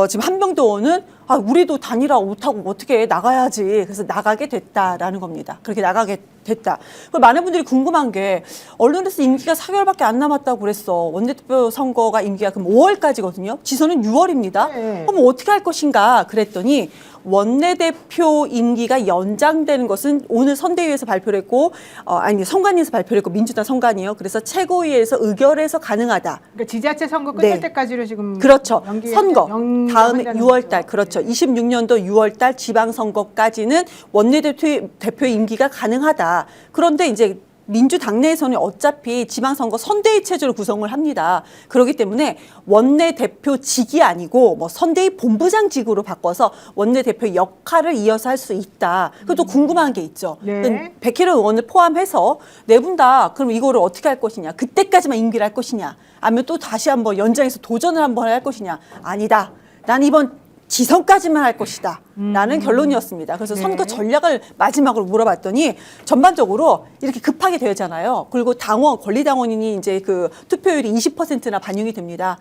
지금 한병도 의원은 우리도 단일화 못하고 어떻게 나가야지. 그래서 나가게 됐다라는 겁니다. 그렇게 나가게 됐다. 많은 분들이 궁금한 게 언론에서 임기가 4개월밖에 안 남았다고 그랬어. 원내대표 선거가 임기가 그럼 5월까지거든요. 지선은 6월입니다. 네. 그럼 어떻게 할 것인가 그랬더니 원내대표 임기가 연장되는 것은 오늘 선대위에서 발표를 했고 선관위에서 발표를 했고 민주당 선관위요. 그래서 최고위에서 의결해서 가능하다. 그러니까 지자체 선거 끝날 네. 때까지로 지금 그렇죠. 선거 다음에 연장한다는 6월 달 거죠. 그렇죠. 26년도 6월 달 지방 선거까지는 원내대표 임기가 가능하다. 그런데 이제 민주당 내에서는 어차피 지방선거 선대위 체제로 구성을 합니다. 그렇기 때문에 원내대표직이 아니고 뭐 선대위 본부장직으로 바꿔서 원내대표 역할을 이어서 할 수 있다. 그것도 궁금한 게 있죠. 네. 백혜련 의원을 포함해서 네 분 다 그럼 이거를 어떻게 할 것이냐. 그때까지만 임기를 할 것이냐. 아니면 또 다시 한번 연장해서 도전을 한번 할 것이냐. 아니다. 난 이번 지선까지만 할 것이다. 라는 결론이었습니다. 그래서 네. 선거 전략을 마지막으로 물어봤더니 전반적으로 이렇게 급하게 되잖아요. 그리고 권리당원인이 이제 그 투표율이 20%나 반영이 됩니다.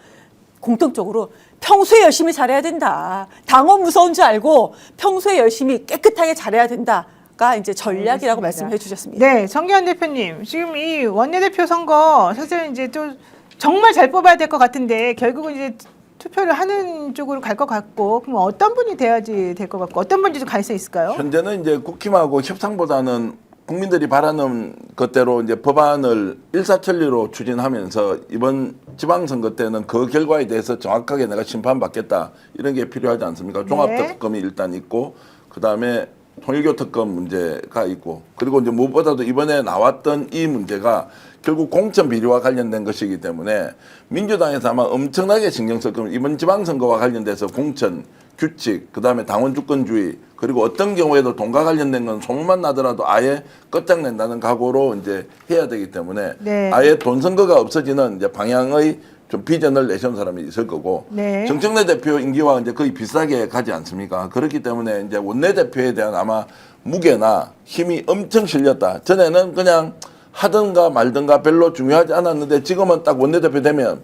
공통적으로 평소에 열심히 잘해야 된다. 당원 무서운 줄 알고 평소에 열심히 깨끗하게 잘해야 된다가 이제 전략이라고 알겠습니다. 말씀해 주셨습니다. 네, 정기현 대표님. 지금 이 원내대표 선거 사실 이제 또 정말 잘 뽑아야 될 것 같은데 결국은 이제 투표를 하는 쪽으로 갈 것 같고 그럼 어떤 분이 돼야지 될 것 같고 어떤 분이 좀 갈 수 있을까요? 현재는 이제 국힘하고 협상보다는 국민들이 바라는 것대로 이제 법안을 일사천리로 추진하면서 이번 지방선거 때는 그 결과에 대해서 정확하게 내가 심판받겠다 이런 게 필요하지 않습니까? 종합특검이 일단 있고 그 다음에 통일교특검 문제가 있고 그리고 이제 무엇보다도 이번에 나왔던 이 문제가 결국 공천 비리와 관련된 것이기 때문에 민주당에서 아마 엄청나게 신경 쓸 겁니다. 이번 지방선거와 관련돼서 공천, 규칙, 그다음에 당원 주권주의 그리고 어떤 경우에도 돈과 관련된 건 소문만 나더라도 아예 끝장낸다는 각오로 이제 해야 되기 때문에 네. 아예 돈 선거가 없어지는 이제 방향의 좀 비전을 내세운 사람이 있을 거고 네. 정청래 대표 임기와 이제 거의 비슷하게 가지 않습니까? 그렇기 때문에 이제 원내대표에 대한 아마 무게나 힘이 엄청 실렸다. 전에는 그냥 하든가 말든가 별로 중요하지 않았는데 지금은 딱 원내대표 되면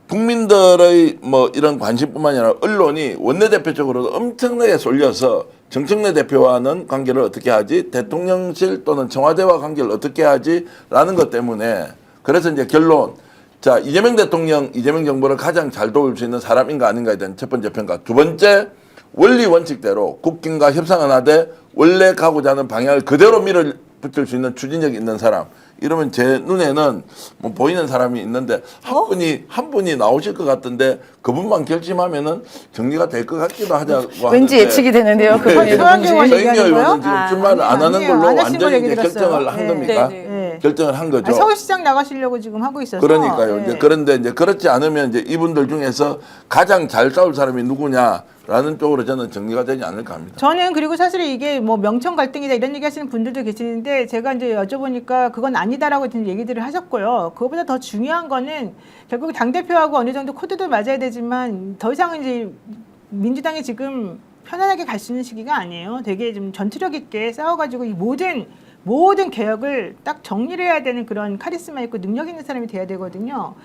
국민들의 뭐 이런 관심뿐만 아니라 언론이 원내대표 쪽으로 엄청나게 쏠려서 정청래 대표와는 관계를 어떻게 하지? 대통령실 또는 청와대와 관계를 어떻게 하지? 라는 것 때문에 그래서 이제 결론 자 이재명 대통령, 이재명 정부를 가장 잘 도울 수 있는 사람인가 아닌가에 대한 첫 번째 평가. 두 번째 원리 원칙대로 국힘과 협상을 하되 원래 가고자 하는 방향을 그대로 밀어붙일 수 있는 추진력이 있는 사람. 이러면 제 눈에는 뭐 보이는 사람이 있는데 한 분이 나오실 것 같은데 그분만 결심하면은 정리가 될 것 같기도 하자고 왠지 하는데 예측이 되는데요. 네, 그분이 서영교 의원 누군지. 얘기하는 서영교 의원은 거요? 지금 출마를 안 하는 아니에요. 걸로 안 하신 걸로 완전히 이제 얘기 들었어요. 결정을 한 네. 겁니까? 네, 네. 결정을 한 거죠. 아니, 서울시장 나가시려고 지금 하고 있어서. 그러니까요. 네. 이제 그런데 이제 그렇지 않으면 이제 이분들 중에서 가장 잘 싸울 사람이 누구냐라는 쪽으로 저는 정리가 되지 않을까 합니다. 저는 그리고 사실 이게 뭐 명청 갈등이다 이런 얘기 하시는 분들도 계시는데 제가 이제 여쭤보니까 그건 아니다라고 얘기들을 하셨고요. 그거보다 더 중요한 거는 결국 당대표하고 어느 정도 코드도 맞아야 되지만 더 이상은 이제 민주당이 지금 편안하게 갈 수 있는 시기가 아니에요. 되게 좀 전투력 있게 싸워가지고 이 모든 개혁을 딱 정리를 해야 되는 그런 카리스마 있고 능력 있는 사람이 돼야 되거든요.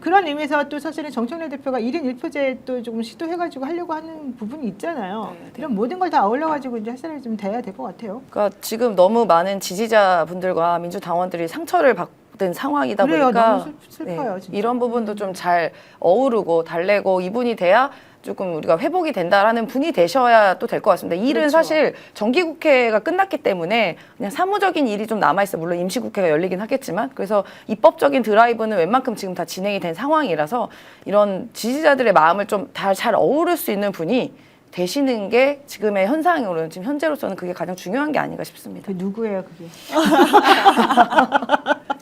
그런 의미에서 또 사실은 정청래 대표가 1인 1표제 또 조금 시도해가지고 하려고 하는 부분이 있잖아요. 이런 모든 걸 다 어울려가지고 이제 할 사람이 좀 돼야 될 것 같아요. 그러니까 지금 너무 많은 지지자분들과 민주당원들이 상처를 받은 상황이다 그래요. 보니까 너무 슬퍼요, 진짜. 이런 부분도 좀 잘 어우르고 달래고 이분이 돼야 조금 우리가 회복이 된다라는 분이 되셔야 또 될 것 같습니다. 일은 그렇죠. 사실 정기국회가 끝났기 때문에 그냥 사무적인 일이 좀 남아있어요. 물론 임시국회가 열리긴 하겠지만. 그래서 입법적인 드라이브는 웬만큼 지금 다 진행이 된 상황이라서 이런 지지자들의 마음을 좀 잘 어우를 수 있는 분이 되시는 게 지금의 현상으로는 지금 현재로서는 그게 가장 중요한 게 아닌가 싶습니다. 그 누구예요, 그게?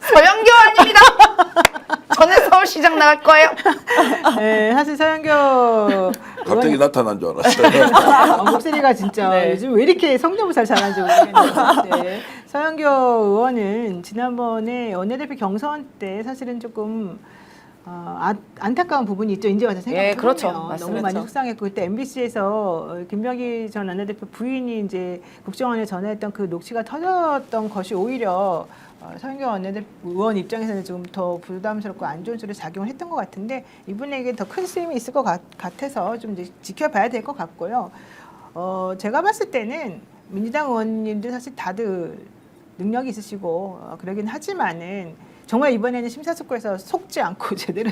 서영교 아닙니다. 저는 서울시장 나갈 거예요. 네, 사실 서영교 갑자기 나타난 줄 알았어요. 목소리가 진짜 네. 요즘 왜 이렇게 성대모사를 잘하는지 모르겠는데 서영교 의원은 지난번에 원내대표 경선 때 사실은 조금 안타까운 부분이 있죠. 이제 와서 생각해 보면 그렇죠. 너무 맞습니다. 많이 속상했고 그때 MBC에서 김병기 전 원내대표 부인이 이제 국정원에 전화했던 그 녹취가 터졌던 것이 오히려 서영교 원내대표 의원 입장에서는 좀 더 부담스럽고 안 좋은 소리 작용을 했던 것 같은데 이분에게 더 큰 쓰임이 있을 것 같아서 좀 이제 지켜봐야 될 것 같고요. 제가 봤을 때는 민주당 의원님들 사실 다들 능력이 있으시고 그러긴 하지만은 정말 이번에는 심사숙고해서 속지 않고 제대로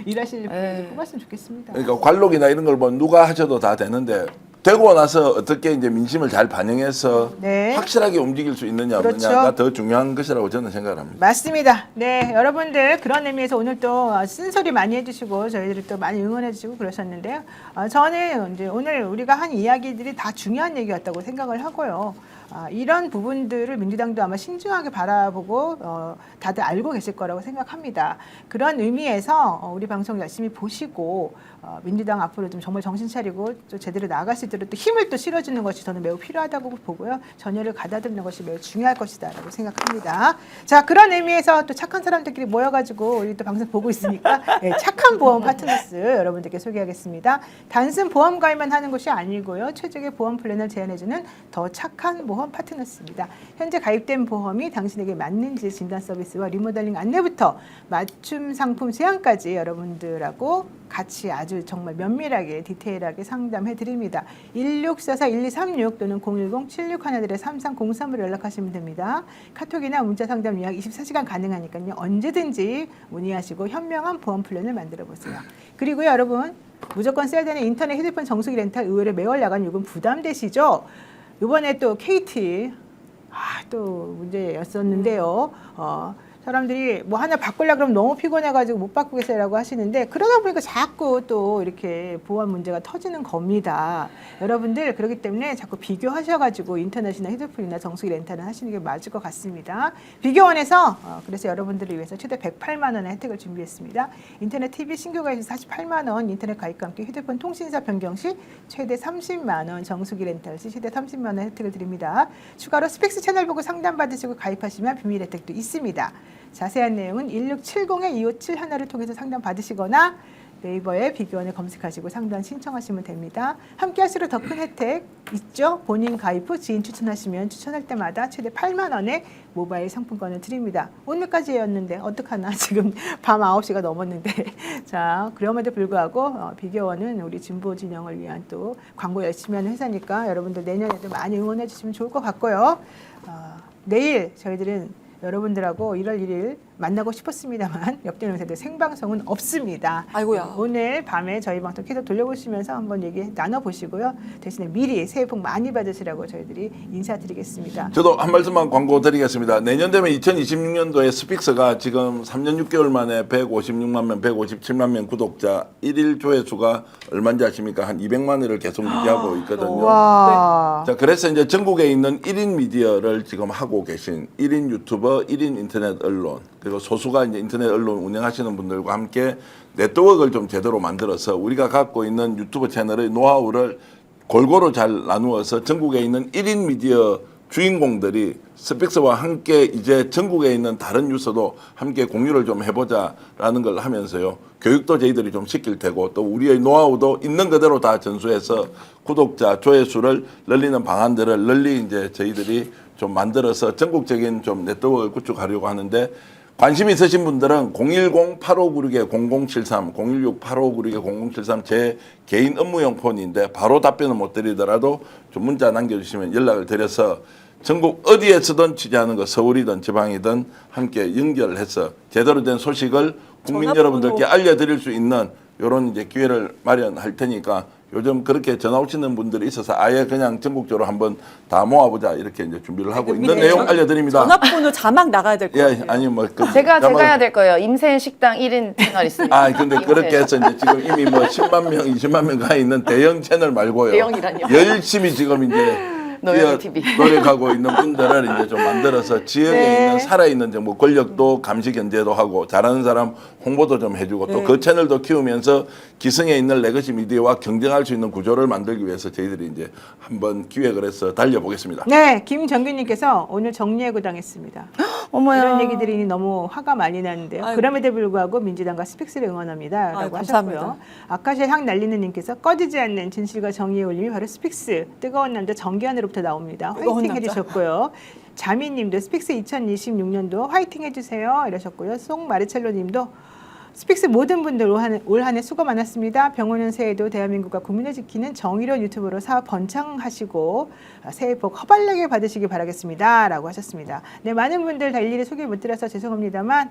일하실 분들 뽑았으면 좋겠습니다. 그러니까 관록이나 이런 걸 뭐 누가 하셔도 다 되는데 되고 나서 어떻게 이제 민심을 잘 반영해서 네. 확실하게 움직일 수 있느냐 그렇죠. 없느냐가 더 중요한 것이라고 저는 생각을 합니다. 맞습니다. 네, 여러분들 그런 의미에서 오늘 또 쓴소리 많이 해주시고 저희들이 또 많이 응원해주시고 그러셨는데요. 저는 이제 오늘 우리가 한 이야기들이 다 중요한 얘기였다고 생각을 하고요. 이런 부분들을 민주당도 아마 신중하게 바라보고 다들 알고 계실 거라고 생각합니다. 그런 의미에서 우리 방송 열심히 보시고 민주당 앞으로 좀 정말 정신 차리고 또 제대로 나아갈 수 있도록 또 힘을 또 실어주는 것이 저는 매우 필요하다고 보고요. 전열을 가다듬는 것이 매우 중요할 것이다라고 생각합니다. 자, 그런 의미에서 또 착한 사람들끼리 모여가지고 우리 또 방송 보고 있으니까 네, 착한 보험 파트너스 여러분들께 소개하겠습니다. 단순 보험 가입만 하는 것이 아니고요. 최적의 보험 플랜을 제안해주는 더 착한 보험 파트너스입니다. 현재 가입된 보험이 당신에게 맞는지 진단 서비스와 리모델링 안내부터 맞춤 상품 제안까지 여러분들하고 같이 아주 정말 면밀하게 디테일하게 상담해 드립니다. 1644-1236 또는 010-7611-3303으로 연락하시면 됩니다. 카톡이나 문자 상담 예약 24시간 가능하니까요. 언제든지 문의하시고 현명한 보험 플랜을 만들어 보세요. 그리고요, 여러분 무조건 써야 되는 인터넷 휴대폰 정수기 렌탈 의외로 매월 야간 요금 부담되시죠? 이번에 또 KT 또 문제였었는데요. 사람들이 뭐 하나 바꾸려고 그러면 너무 피곤해가지고 못 바꾸겠어요라고 하시는데 그러다 보니까 자꾸 또 이렇게 보안 문제가 터지는 겁니다. 여러분들 그렇기 때문에 자꾸 비교하셔가지고 인터넷이나 휴대폰이나 정수기 렌탈을 하시는 게 맞을 것 같습니다. 비교원에서 그래서 여러분들을 위해서 최대 108만 원의 혜택을 준비했습니다. 인터넷 TV 신규 가입 시 48만 원, 인터넷 가입과 함께 휴대폰 통신사 변경 시 최대 30만 원, 정수기 렌탈 시 최대 30만 원 혜택을 드립니다. 추가로 스펙스 채널 보고 상담 받으시고 가입하시면 비밀 혜택도 있습니다. 자세한 내용은 1670-2571을 통해서 상담 받으시거나 네이버에 비교원을 검색하시고 상담 신청하시면 됩니다. 함께 할수록 더 큰 혜택 있죠? 본인 가입 후 지인 추천하시면 추천할 때마다 최대 8만 원의 모바일 상품권을 드립니다. 오늘까지였는데 어떡하나 지금 밤 9시가 넘었는데 자, 그럼에도 불구하고 비교원은 우리 진보 진영을 위한 또 광고 열심히 하는 회사니까 여러분들 내년에도 많이 응원해 주시면 좋을 것 같고요. 내일 저희들은 여러분들하고 1월 1일 만나고 싶었습니다만 역대명세대 생방송은 없습니다. 아이고야. 오늘 밤에 저희 방송 계속 돌려보시면서 한번 얘기 나눠보시고요. 대신에 미리 새해 복 많이 받으시라고 저희들이 인사드리겠습니다. 저도 한 말씀만 광고 드리겠습니다. 내년 되면 2026년도에 스픽스가 지금 3년 6개월 만에 156만 명, 157만 명 구독자 1일 조회수가 얼마인지 아십니까? 한 200만회를 계속 유지하고 있거든요. 와. 자, 그래서 이제 전국에 있는 1인 미디어를 지금 하고 계신 1인 유튜버, 1인 인터넷 언론, 그리고 소수가 이제 인터넷 언론 운영하시는 분들과 함께 네트워크를 좀 제대로 만들어서 우리가 갖고 있는 유튜브 채널의 노하우를 골고루 잘 나누어서 전국에 있는 1인 미디어 주인공들이 스픽스와 함께 이제 전국에 있는 다른 뉴스도 함께 공유를 좀 해보자라는 걸 하면서요. 교육도 저희들이 좀 시킬 테고 또 우리의 노하우도 있는 그대로 다 전수해서 구독자 조회수를 늘리는 방안들을 널리 이제 저희들이 좀 만들어서 전국적인 좀 네트워크를 구축하려고 하는데 관심 있으신 분들은 010-8596-0073, 016-8596-0073 제 개인 업무용 폰인데 바로 답변을 못 드리더라도 좀 문자 남겨주시면 연락을 드려서 전국 어디에서든 취재하는 거 서울이든 지방이든 함께 연결해서 제대로 된 소식을 국민 전화번호. 여러분들께 알려드릴 수 있는 이런 이제 기회를 마련할 테니까 요즘 그렇게 전화 오시는 분들이 있어서 아예 그냥 전국적으로 한번 다 모아보자 이렇게 이제 준비를 하고 있는 네, 내용 알려드립니다. 전화번호 자막 나가야 될 것 예, 같아요. 아니 뭐 제가 해야 될 거예요. 임생 식당 1인 채널 있습니다. 아, 근데 그렇게 해서 이제 지금 이미 뭐 10만 명, 20만 명 가 있는 대형 채널 말고요. 대형이라뇨. 열심히 지금 이제 노영희 TV. 노력하고 있는 분들을 이제 좀 만들어서 지역에 네. 있는 살아있는 정보 권력도 감시 견제도 하고 잘하는 사람 홍보도 좀 해주고 또 그 채널도 키우면서 기성에 있는 레거시 미디어와 경쟁할 수 있는 구조를 만들기 위해서 저희들이 이제 한번 기획을 해서 달려보겠습니다. 네, 김정균님께서 오늘 정리해고 당했습니다. 어머야. 이런 얘기들이 너무 화가 많이 나는데요. 아이고. 그럼에도 불구하고 민주당과 스픽스를 응원합니다. 아이고, 라고 하셨고요. 감사합니다. 아카시아 향 날리는 님께서 꺼지지 않는 진실과 정의의 울림이 바로 스픽스. 뜨거운 남자 정기환으로부터 나옵니다. 뜨거운 화이팅 남자. 해주셨고요. 자미님도 스픽스 2026년도 화이팅 해주세요. 이러셨고요. 송마르첼로님도 스픽스 모든 분들 올 한 해 수고 많았습니다. 병원은 새해도 대한민국과 국민을 지키는 정의로운 유튜브로 사업 번창하시고 새해 복 허발나게 받으시기 바라겠습니다. 라고 하셨습니다. 네, 많은 분들 다 일일이 소개 못 드려서 죄송합니다만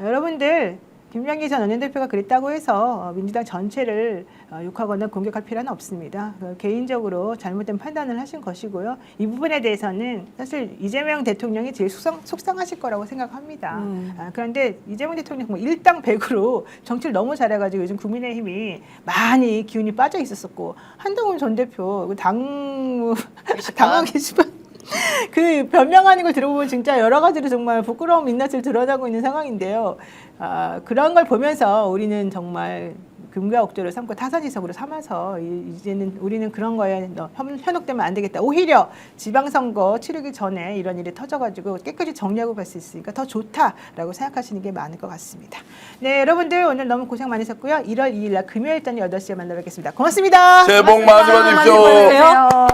여러분들 김명희 전 원내대표가 그랬다고 해서 민주당 전체를 욕하거나 공격할 필요는 없습니다. 개인적으로 잘못된 판단을 하신 것이고요. 이 부분에 대해서는 사실 이재명 대통령이 제일 속상하실 거라고 생각합니다. 그런데 이재명 대통령 뭐 일당백으로 정치를 너무 잘해가지고 요즘 국민의힘이 많이 기운이 빠져 있었었고 한동훈 전 대표 당무 당원 게시판 그 변명하는 걸 들어보면 진짜 여러 가지로 정말 부끄러움 민낯을 드러나고 있는 상황인데요. 그런 걸 보면서 우리는 정말 금과 억조를 삼고 타산지석으로 삼아서 이제는 우리는 그런 거에 현혹되면 안 되겠다. 오히려 지방선거 치르기 전에 이런 일이 터져가지고 깨끗이 정리하고 갈 수 있으니까 더 좋다라고 생각하시는 게 많을 것 같습니다. 네, 여러분들 오늘 너무 고생 많으셨고요. 1월 2일 날 금요일 저녁 8시에 만나 뵙겠습니다. 고맙습니다. 새해 복 많이 받으십시오. 많이 받으세요.